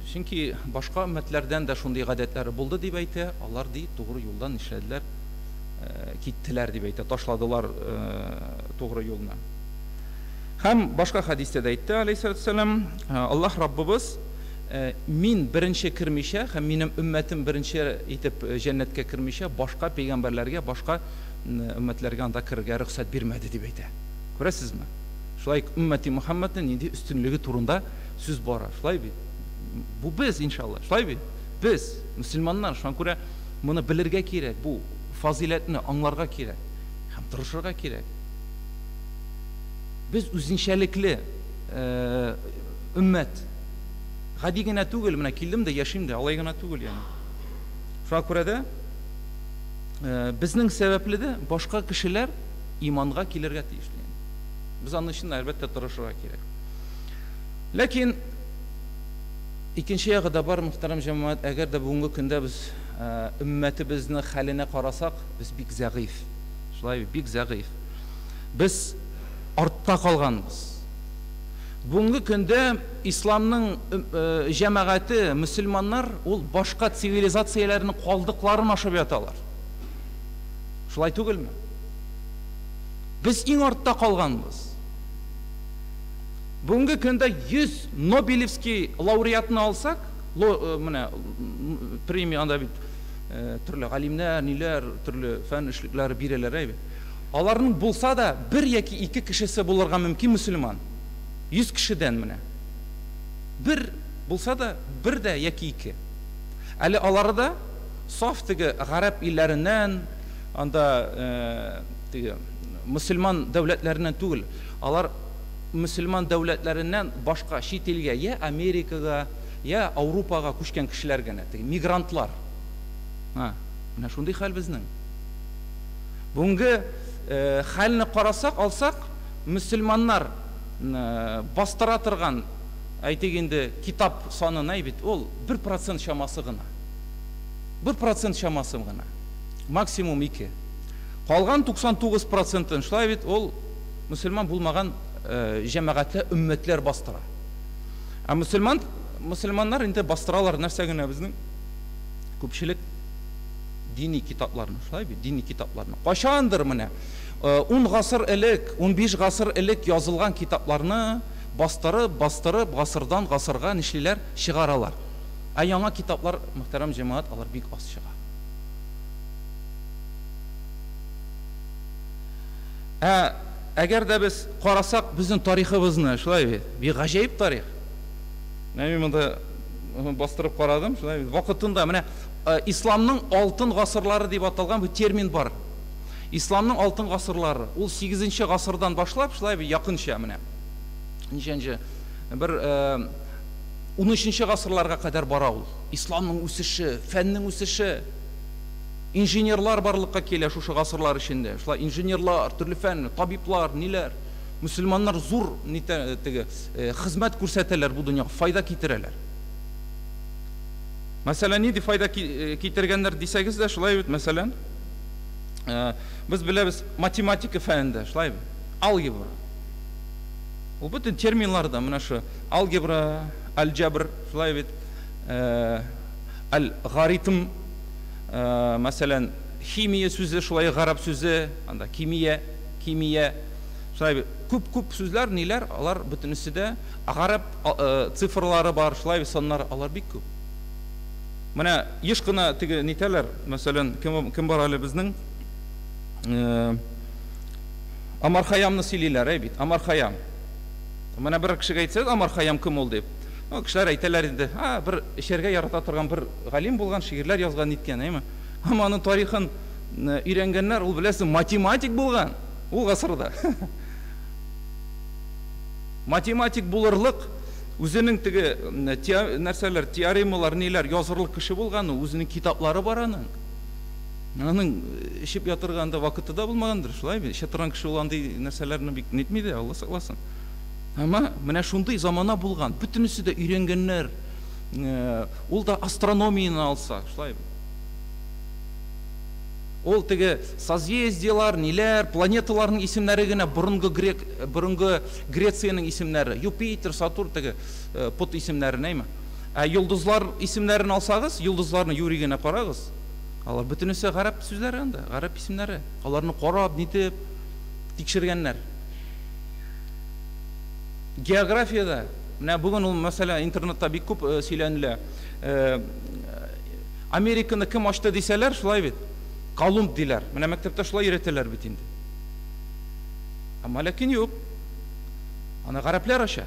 Чөнки башка өммәтләрдән дә шундый гадәтләре булды дип әйтә, алар ди тугры юлдан эшләделәр, киттеләр дип әйтә, ташладылар тугры юлны. Һәм башка хадистә дә әйтте алейһиссалам, Аллаһ Раббыбыз мин беренче кирмичә һәм минем өммәтем беренче итеп җәннәткә кирмичә башка пәйгамбәрләргә, башка өммәтләргә анда кирергә рөхсәт бирмәде дип әйтә. Күрәсезме? Шулай уммати Мухаммадның нинди өстенлеге турында сүз бара. Шулай бит. Бу без иншалла. Шулай бит. Без мөселманнар шуңа күрә моны белергә кирәк, бу фазилатны аңларга кирәк һәм тырышырга кирәк. Без үзенчәлекле өммәт. Гади генә түгел, менә килдем дә яшим дә, алай гына түгел яны. Шуңа күрә дә безнең сәбәпле дә башка кешеләр иманга килергә тиешле. Без аны өчен әлбәттә тырышырга кирәк. Ләкин икенче ягы да бар, мөхтәрәм җәмәгать, әгәр дә бүгенге көндә без өммәтебезнең хәленә карасак, без бик зәгыйф. Шулай бик зәгыйф. Без артта калганбыз. Бүгінгі күнде исламның жәмәғаты, мұсылманнар ол башқа цивилизацияларының қалдықларын ашып яталар. Шулай түгел ме? Біз ең артта қалғанбыз. Бүгінгі күнде 100 Нобелевский лауреатын алсақ, міне премия анда бит түрлі ғалимнәр, нелер, түрлі фән ішліклері бирелер әйбі. Аларның болса да бір яки 2 кішісі болырға мүмкін мұсылман. 100 кішіден міне. Бір болса да бір де яки 2. Әлі алары да саф тігі ғарап илләрінен, анда мұсылман дәулетлерінен түгіл. Алар мұсылман дәулетлерінен башқа шет елге, я Америкаға, я Ауропаға көшкен кішілер генә, мигрантлар. Мына шундай хәл безнең. Бүгінгі хәліне қарасақ, алсақ, мұсылманнар бастыра тұрған әйтегенде китап санын әйбет, ол 1% шамасы ғына. 1% шамасы ғына. Максимум 2. Қалған 99%-ын шылай бет, ол мұсылман болмаған жәмәғатлі үмметлер бастыра. Мұсылманнар енді бастыралар нәрсәгіне біздің көпшілік дини китапларны, шылай бет, дини китапларны. Қашандыр міне, 10 ғасыр әлік, 15 ғасыр әлік язылған китапларны бастырып, ғасырдан ғасырға нешлелер шығаралар. Яңа китаплар, мұхтарам жемағат, алар бик аз шыға. Әгер де біз қарасақ, біздің тарихыбызны, шылай бет, бек ғажайып тарих. Мен мұнда бастырып қарадым, шылай бет, вақытында, міне, исламның алтын ғасырлары деп аталған бұл термин бар. Исламның алтын ғасырлары, ол 8-ші ғасырдан башлап, шылай бет, яқынша, міне. Нешенші, бір 13-ші ғасырларға қадар бара ол. Исламның өсіші, фәннің өсіші, инженерлар барлыққа келе шушы ғасырлар ішінде. Шылай инженерлар, түрлі фән, табиплар, нелер, мұсылмандар зур қызмет көрсетелер бұл дүнияға, файда кетірелер. Мәселен, не де файда кетіргендер десегіз де, шылай өт, мәселен, біз білеміз математика фәнінде, шылай өт, алгебра. Ол бүтін терминларда, мұна шы, алгебра, аль-жабр, шылай өт, аль-ғаритм, мәселен, химия сөзі, шылай ғарап сөзі, анда кимия, шылай көп сөзлер, нелер, алар бүтінісі де, ғарап цифрлары бар, шылай саннар, алар бек көп. Мына ешқына тегі нетелер, мәселен, кім бар әлі біздің? Амар Хайамны сөйлейлер, әйбет, Амар Хайам. Мына бір кішіге айтсаңыз, Амар Хайам кім ол деп. Кішілер айталар енді, бір шерге ярата тұрған бір ғалим болған, шигерлер язған неткен, әйме. Аманың тарихын үйренгенлер, ол білесің, математик болған, ол ғасырда. Математик болырлық, өзінің тігі нәрселер, теоремалар, нелер, язырлық кіші болған, өзінің китаплары бар аның. Аның ішіп ятырғанда вақыты да болмағандыр, шылай бе, шетырған кіші оланды нәрселеріні бек нетмейді, Алла сақласын. Ама, міне шундай замана болған, бүтінісі де үйренгенлер, ол да астрономияны алса, шылай бе. Ол тігі созвездиялар, нелер, планеталардың исемнері гіне бұрынғы Грецияның исемнері, Юпитер, Сатурн тігі пұт исемнері нейме. Йылдызлар исемнерін алсағыз, йылдызларыны юригіне қарағыз. Алар бүтінісі ғарап сөздері анда, ғарап исемнері. Аларыны қарап, нетіп, текшіргенлер. Географияда, бүгін ол мәселе интернетта бек көп сөйленілі. Американы кім ашты дейселер, шылай бет. Колумб дейлер. Мына мәктепте шулай үйретелер бит инде. Ама ләкин юк. Аны ғараплар аша.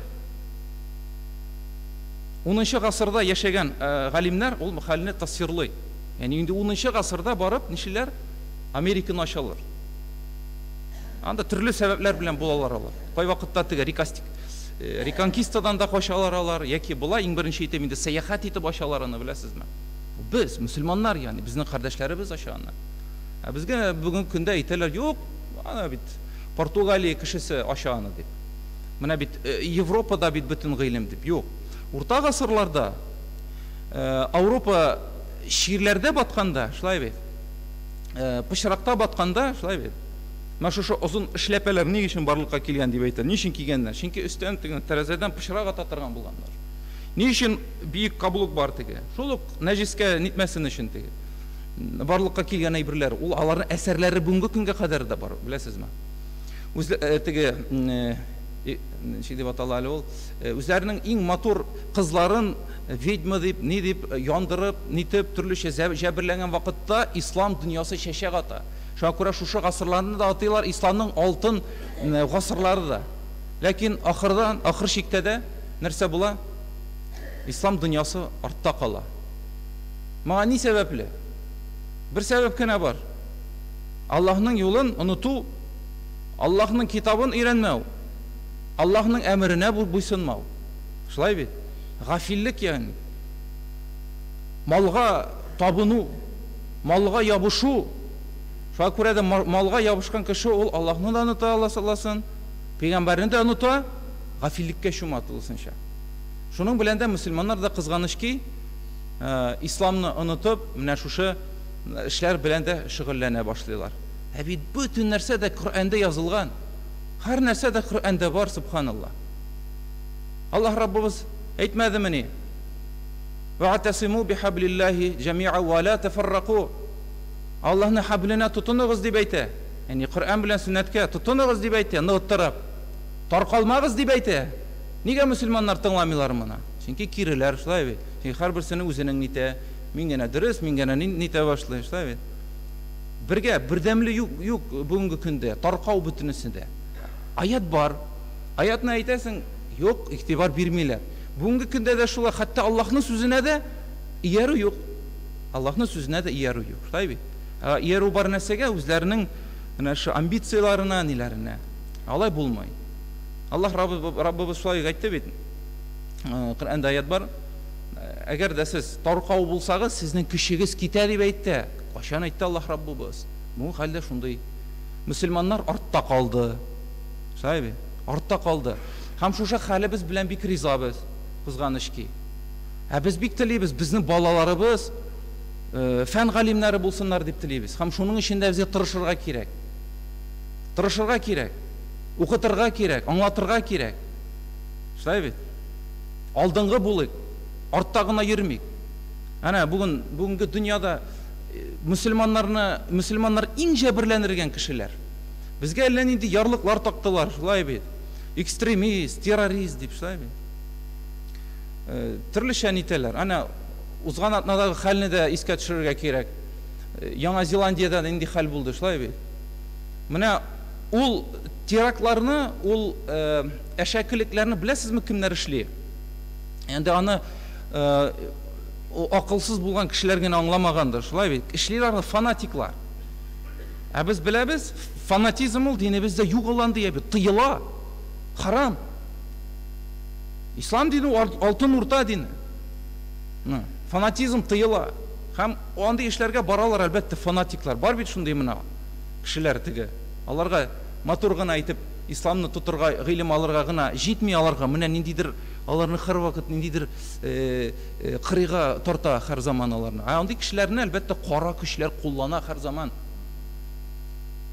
10-ші ғасырда яшәгән ғалимнар ул хәлне тасвирлый. Яни инде 10-ші ғасырда барып нишеләр Американы ашалар. Анда төрле сәбәпләр белән булалар алар. Кай вакытта теге реконкистадан да качалар алар, яки була иң беренче итеп инде сәяхәт итеп ашалар аны беләсезме? Без мөселманнар, яни безнең кардәшләребез ашаны. Безгә бүген көндә әйтәләр, юк, ана бит Португалия кешесе ашаны дип. Менә бит Европада бит бөтен гыйлем дип. Юк. Урта гасырларда Авропа ширләрдә батканда, шулай бит. Пычракта батканда, шулай бит. Мына шушы озын эшләпәләр ни өчен барлыкка килгән дип әйтәләр. Ни өчен килгәннәр? Чөнки өстән тегән тәрәзәдән пычрак ата торган булганнар. Ни өчен биек каблук бар теге? Шул ук нәҗискә нитмәсен өчен теге. Барлыкка килгән әйберләр, ул аларның әсәрләре бүгенге көнгә кадәр дә бар, беләсезме? Үз теге ничек дип атала әле ул? Үзләренең иң матур кызларын ведьма дип, ни дип яндырып, нитеп төрлечә җәберләгән вакытта ислам дөньясы чәчәк ата. Шуңа күрә шушы гасырларны да атыйлар, исламның алтын гасырлары да. Ләкин ахыр чиктә дә нәрсә була? Ислам дөньясы артта кала. Моңа ни сәбәпле? Бер сәбәп кенә бар. Аллаһның юлын оныту, Аллаһның китабын өйрәнмәү, Аллаһның әмеренә буйсынмау. Шулай бит? Гафиллек ягъни. Малга табыну, малга ябышу. Шуңа күрә дә малга ябышкан кеше ул Аллаһны да оныта, Алла сакласын, пәйгамбәрне дә оныта, гафиллеккә чуматылсынча. Шуның белән дә мөселманнар да кызганыш ки, исламны онытып, менә шушы эшләр белән дә шөгыльләнә башлыйлар. Ә бит бөтен нәрсә дә Коръәндә язылган. Һәр нәрсә дә Коръәндә бар, субханаллах. Аллаһ Раббыбыз әйтмәдеме ни? Вa'тасиму бихаблиллахи җами'a ва ла тафаррaqu. Аллаһның хабленә тотыныгыз дип әйтә. Яни Коръән белән сөннәткә тотыныгыз дип әйтә, ныгыттырып. Таркалмагыз дип әйтә. Нигә мөселманнар тыңламыйлар моны? Чөнки киреләр, шулай бит. Чөнки һәрберсенең үзенең нитә, мин генә дөрес, мин генә нитә башлый, шулай бит. Бергә бердәмле юк бүгенге көндә, таркау бөтенесендә. Аят бар. Аятны әйтәсең, юк, игътибар бирмиләр. Бүгенге көндә дә шулай, хәтта Аллаһның сүзенә дә ияру юк. Аллаһның сүзенә дә ияру юк, шулай бит. Ияру бар нәрсәгә үзләренең менә шу амбицияларына, ниләренә. Алай булмай. Аллаһ Раббыбыз шулай әйтте бит. Коръәндә аят бар. Әгәр дә сез таркау булсагыз, сезнең көчегез китә дип әйтте. Кашан әйтте Аллаһ Раббыбыз? Бу хәлдә шундый. Мөселманнар артта калды. Шулай бит? Артта калды. Һәм шушы хәлебез белән бик ризабыз, кызганыч ки. Без бик телибез, безнең балаларыбыз фән галимнәре булсыннар дип телибез. Һәм шуның өчен дә безгә тырышырга кирәк. Тырышырга кирәк. Укытырга кирәк, аңлатырга кирәк. Шулай бит? Алдынгы булыйк, артта гына йөрмик. Әнә бүгенге дөньяда мөселманнар иң җәберләнергән кешеләр. Безгә әллә нинди ярлыклар тактылар, шулай бит. Экстремист, террорист дип, шулай бит. Төрлечә нитәләр. Әнә узган атнадагы хәлне дә искә төшерергә кирәк. Яңа Зеландиядә нинди хәл булды, шулай бит. Менә ул терактларны, ул әшәкелекләрне беләсезме кемнәр эшли? Әнде аны акылсыз булган кешеләр генә аңламагандыр, шулай бит. Эшлиләр фанатиклар. Ә без беләбез, фанатизм ул динебездә югаланды ди, тыела. Харам. Ислам дине алтын урта дине. Фанатизм тыела. Һәм андый эшләргә баралар әлбәттә фанатиклар. Бар бит шундый менә кешеләр теге. Аларга матур гына әйтеп, исламны тотырга, гыйлем алырга гына җитми аларга. Менә ниндидер аларны һәр вакыт ниндидер кырыйга тарта һәр заман аларны. Андый кешеләрне әлбәттә кара көчләр куллана һәр заман.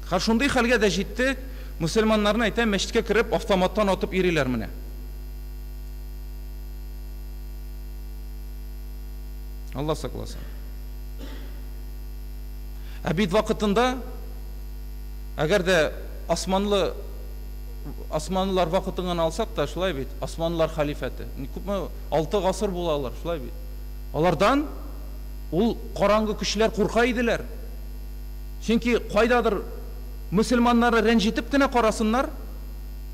Һәр шундый хәлгә дә җитте. Мөселманнарны әйтә, мәчеткә кирип автоматтан атып йөриләр менә. Алла сакласын. Ә бит вакытында әгәр дә османлылар вакытын алсак та, шулай бит, османлылар халифәте. Күпме 6 гасыр булалар, шулай бит. Алардан ул караңгы көчләр курка иделәр. Чөнки кайдадыр мөселманнарны рәнҗитеп кенә карасыннар.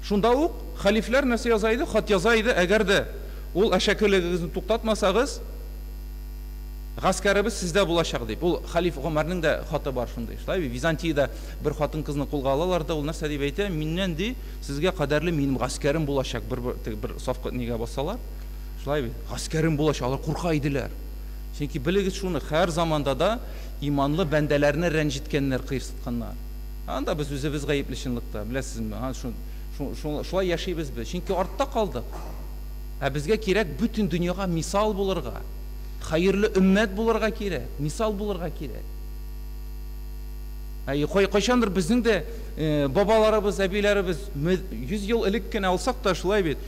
Шунда ук халифләр нәрсә яза иде? Хат яза иде, әгәр дә ул әшәкелегегезне туктатмасагыз, гаскәребез сездә булачак дип. Ул халиф Гомәрнең дә хаты бар шундый. Шулай бит, Византиядә бер хатын кызны кулга алалар да, ул нәрсә дип әйтә? Миннән ди, сезгә кадәрле минем гаскәрем булачак. Бер сафка нигә басалар. Шулай бит, гаскәрем булачак. Алар курка иделәр. Чөнки белегез шуны, һәр заманда да иманлы бәндәләрне рәнҗиткәннәр, кыйрсытканнар. Анда без үзебез гаепле чынлыкта, беләсезме? Шулай яшибез без. Чөнки артта калдык. Ә безгә кирәк бүтән дөньяга мисал булырга. Хәерле өммәт булырга кирәк, мисал булырга кирәк. Кайчандыр безнең дә бабаларыбыз, әбиләребез 100 ел элек кенә алсак та шулай бит.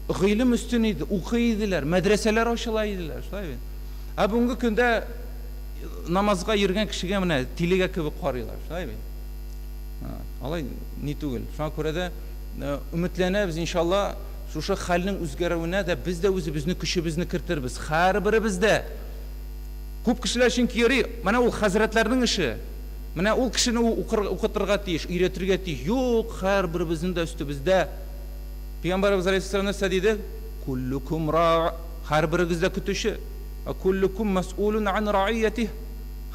Гыйлем өстен иде, укый иделәр, мәдрәсәләр ачыла иделәр, шулай бит. Бүгенге көндә намазга йөргән кешегә менә тилегә кебек карыйлар, шулай бит. Алай ни түгел. Шуңа күрә дә өметләнәбез иншалла, шушы хәлнең үзгәрүенә дә без дә үзебезне көчебезне керттербез. Һәрберебез дә. Күп кешеләр чөнки йөри, менә ул хәзрәтләрнең эше. Менә ул кешене укытырга тиеш, өйрәтергә тиеш. Юк, һәрберебезнең дә өстебездә. Пәйгамбәрбез алейһиссалам нәрсә диде? Куллукум ра, һәрберегез дә көтүче. Куллукум мас'улун ан ра'iyyatihi.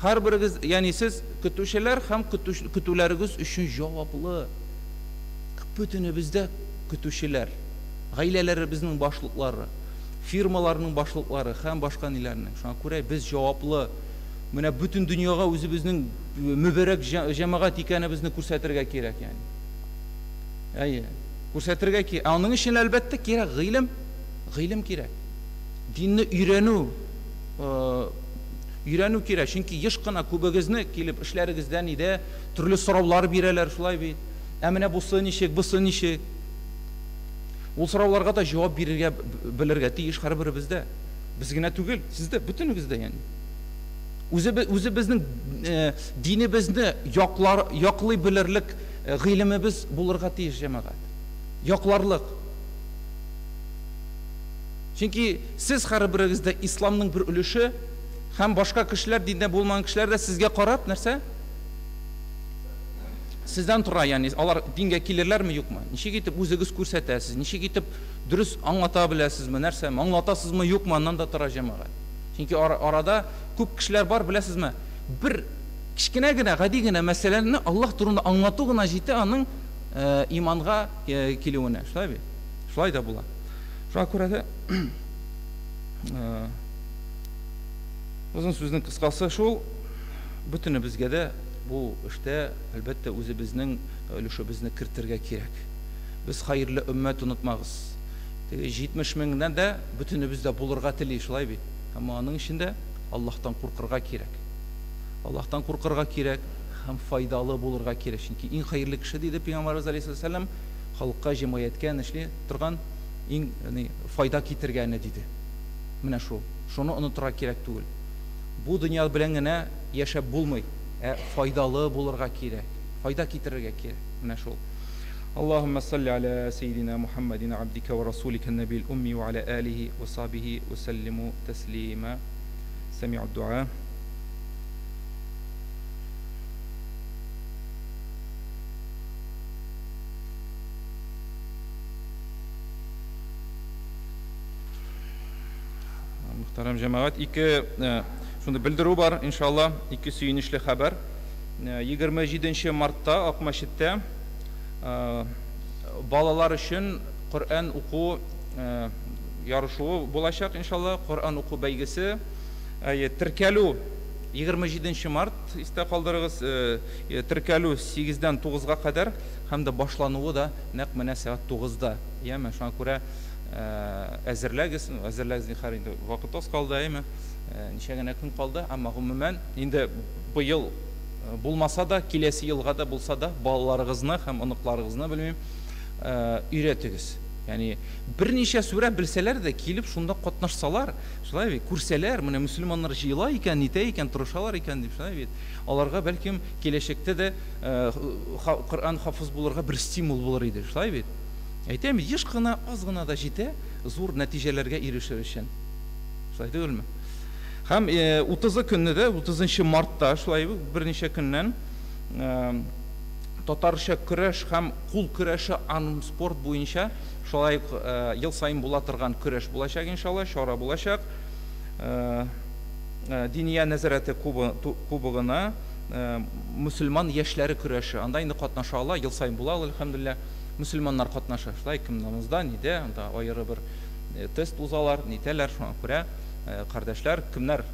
Һәрберегез, ягъни сез көтүчеләр һәм көтүләрегез өчен җаваплы. Бөтенебез дә көтүчеләр. Гаиләләребезнең башлыклары, фирмаларның башлыклары һәм башка ниләрнең. Шуңа күрә без җаваплы. Менә бөтен дөньяга үзебезнең мөбарәк җәмәгать икәнебезне күрсәтергә кирәк, ягъни. Күрсәтергә кирәк. Аның өчен әлбәттә кирәк гыйлем кирәк. Динне өйрәнү кирәк. Чөнки еш кына күбегезне килеп эшләрегездән иде төрле сораулар бирәләр, шулай бит. Менә бусы ничек, бусы ничек. Ул сорауларга да җавап бирергә, белергә тиеш һәрберебездә. Без генә түгел, сез дә, бөтенегездә, ягъни. Үзебезнең динебезне яклый белерлек гыйлемебез булырга тиеш җәмәгать. Якларлык. Чөнки сез һәрберегездә исламның бер өлеше һәм башка кешеләр, диндә булмаган кешеләр дә сезгә карап нәрсә? Сездән тора, ягъни алар дингә килерләрме, юкмы? Ничек итеп үзегез күрсәтәсез? Ничек итеп дөрес аңлата беләсезме, нәрсәме? Аңлатасызмы, юкмы? Аннан да тора җәмәгать. Чөнки арада күп кешеләр бар, беләсезме? Бер кичкенә генә, гади генә мәсьәләне Аллаһ турында аңлату гына җитә аның иманга килүенә. Шулай бит? Шулай да була. Шуңа күрә дә узын сүзнең кыскасы шул, бөтенебезгә дә бу эштә әлбәттә үзебезнең өлешебезне кертергә кирәк. Без хәерле өммәт онытмагыз. 70 меңнән дә бөтенебез дә булырга тели, шулай бит. Әмма аның эчендә Аллаһтан куркырга кирәк. Аллаһтан куркырга кирәк һәм файдалы булырга кирәк. Чөнки иң хәерле кеше диде Пәйгамбәрбез алейһиссалам, халыкка җәмгыятькә эшли торган иң файда китергәне диде. Менә шул. Шуны онытырга кирәк түгел. Бу дөнья белән генә яшәп булмый. Файдалы булырга кирәк. Файда китерергә кирәк. Менә шул. اللهم صل على سيدنا محمد عبدك ورسولك النبي الأمي وعلى آله وصحبه وسلم تسليما. سمع الدعاء. Muhterem cemaat, şunu bildiru var inşallah, iki süyünüşlü haber. 27 Mart'ta Akmaşit'te balalar için Kur'an oku yarışı bulacak inşallah. Kur'an oku beygisi Tirkelu 27 Mart iste kaldırırız. Tirkelu 8'den 9'a kadar hem de başlanığı da naq menə saat 9'da. Yani şu an göre әзерләгез нихәр инде вакыт аз калды, әйме? Ничә генә көн калды, әмма гомумән инде бу ел булмаса да, киләсе елга да булса да балаларыгызны һәм оныкларыгызны белмим өйрәтегез. Ягъни берничә сүрә белсәләр дә килеп шунда катнашсалар, шулай бит, күрсәләр, менә мөселманнар җыела икән, нитә икән, тырышалар икән дип, шулай бит. Аларга бәлким киләчәктә дә Коръан хафыз булырга бер стимул булыр иде, шулай бит. Әйтәм, еш кына, аз гына да җитә, зур нәтиҗәләргә ирешер өчен. Шулай түгелме? Һәм 30 көнне дә, 30 Мартта, шулай берничә көннән татарча көрәш һәм кул көрәше ан спорт буенча шулай ел сайын була торган көрәш булачак иншалла, чара булачак. Диния нәзарәте кубогына мөселман яшьләре көрәше. Анда инде катнаша, ел сайын була, әлхәмдүлилләх. Мөселманнар катнаша, шулай кем намазда, нидә, анда аеры бер тест узалар, нитәләр, шуңа күрә кардәшләр, кемнәр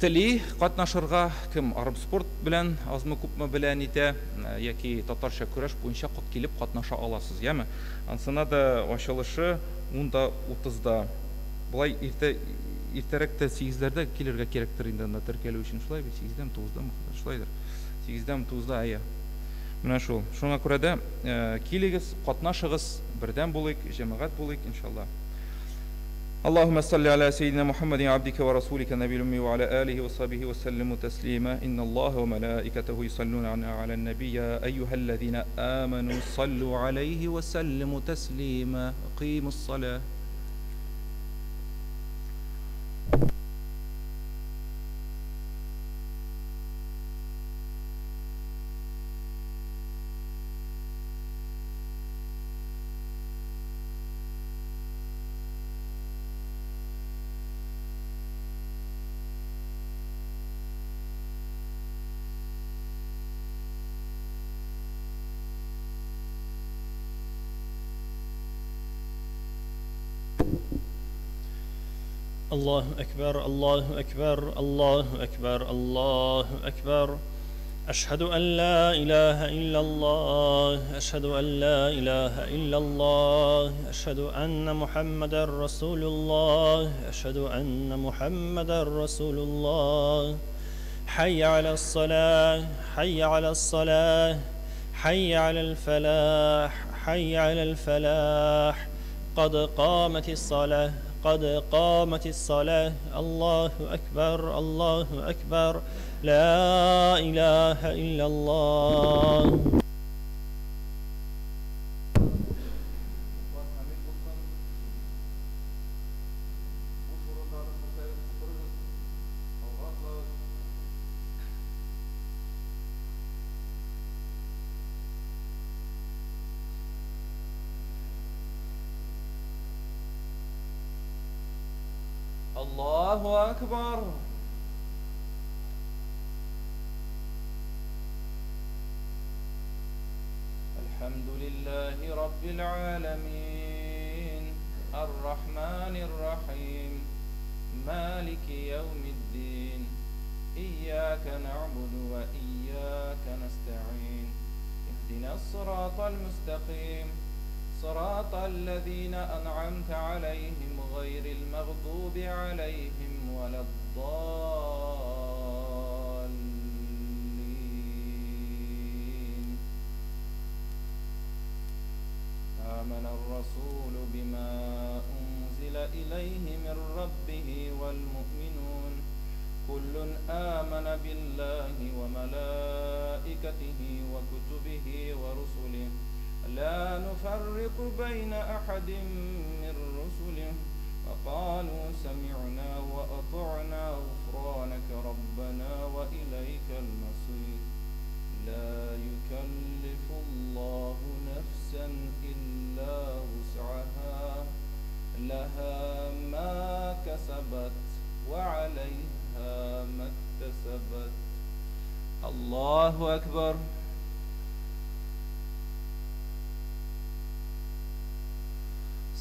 тели катнашырга, кем араб спорт белән, азмы күпме белән нитә, яки татарча көрәш буенча килеп катнаша аласыз, яме? Ансына да ачылышы 10:30-да. Булай иртәрәк тә 8-ләрдә килергә кирәктер инде анда теркәлү өчен, шулай бит, 8-дән 9-да шулайдыр. 8-ден 9-да, иә. Мына шул. Шуңа күрә дә килегез, катнашыгыз, бердән булыйк, җәмәгать булыйк иншаллах. اللهم صل على سيدنا محمد عبدك ورسولك النبي الأمي وعلى آله وصحبه وسلم تسليما إن الله وملائكته يصلون على النبي يا أيها الذين آمنوا صلوا عليه وسلموا تسليما أقيموا الصلاة. الله أكبر الله أكبر الله أكبر الله أكبر أشهد أن لا إله إلا الله أشهد أن لا إله إلا الله أشهد أن محمدا رسول الله أشهد أن محمدا رسول الله حي على الصلاة حي على الصلاة حي على الفلاح حي على الفلاح قد قامت الصلاة قد قامت الصلاة الله أكبر الله أكبر لا إله إلا الله. الله أكبر. الحمد لله رب العالمين الرحمن الرحيم مالك يوم الدين إياك نعبد وإياك نستعين اهدنا الصراط المستقيم صراط الذين أنعمت عليهم غير المغضوب عليهم ولا الضالين. آمن الرسول بما أنزل إليه من ربه والمؤمنون كل آمن بالله وملائكته وكتبه ورسله لا نفرق بين أحد من رسله وقالوا سمعنا وأطعنا غفرانك ربنا وإليك المصير لا يكلف الله نفسا إلا وسعها لها ما كسبت وعليها ما اكتسبت. الله أكبر.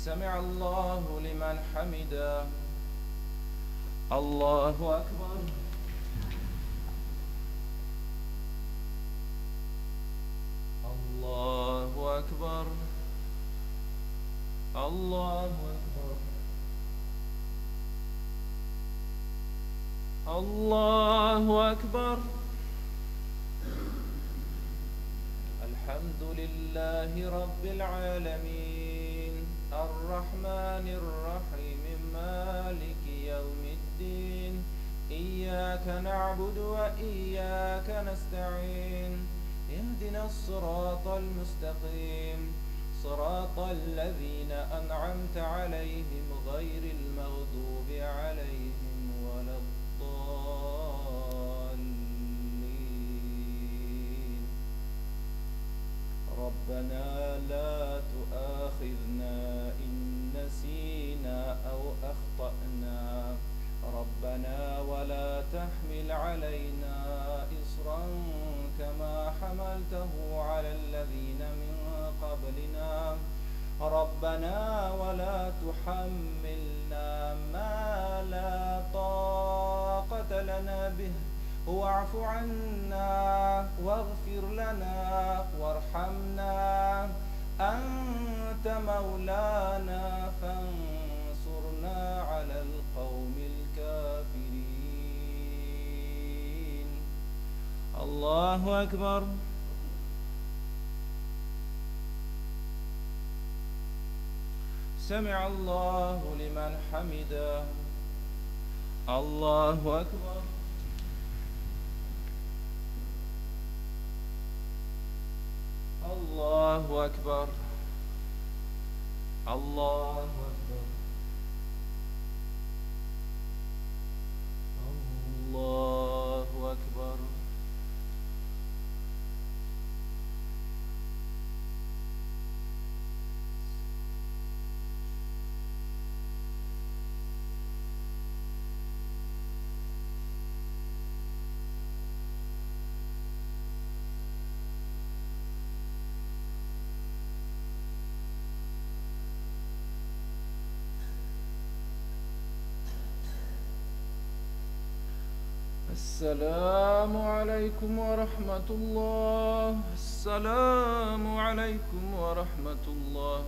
سمع الله لمن حمده. الله أكبر. الله أكبر. الله أكبر. الله أكبر. الحمد لله رب العالمين الرحمن الرحيم مالك يوم الدين إياك نعبد وإياك نستعين اهدنا الصراط المستقيم صراط الذين أنعمت عليهم غير المغضوب عليهم ولا الضالين. ربنا لا تؤاخذنا إن نسينا أو أخطأنا ربنا ولا تحمل علينا إصرا كما حملته على الذين من قبلنا ربنا ولا تحملنا ما لا طاقة لنا به واعف عنا واغفر لنا وارحمنا أنت مولانا فانصرنا على القوم الكافرين. الله أكبر. سمع الله لمن حمده. الله أكبر. الله أكبر. الله أكبر. الله أكبر. السلام عليكم ورحمة الله. السلام عليكم ورحمة الله.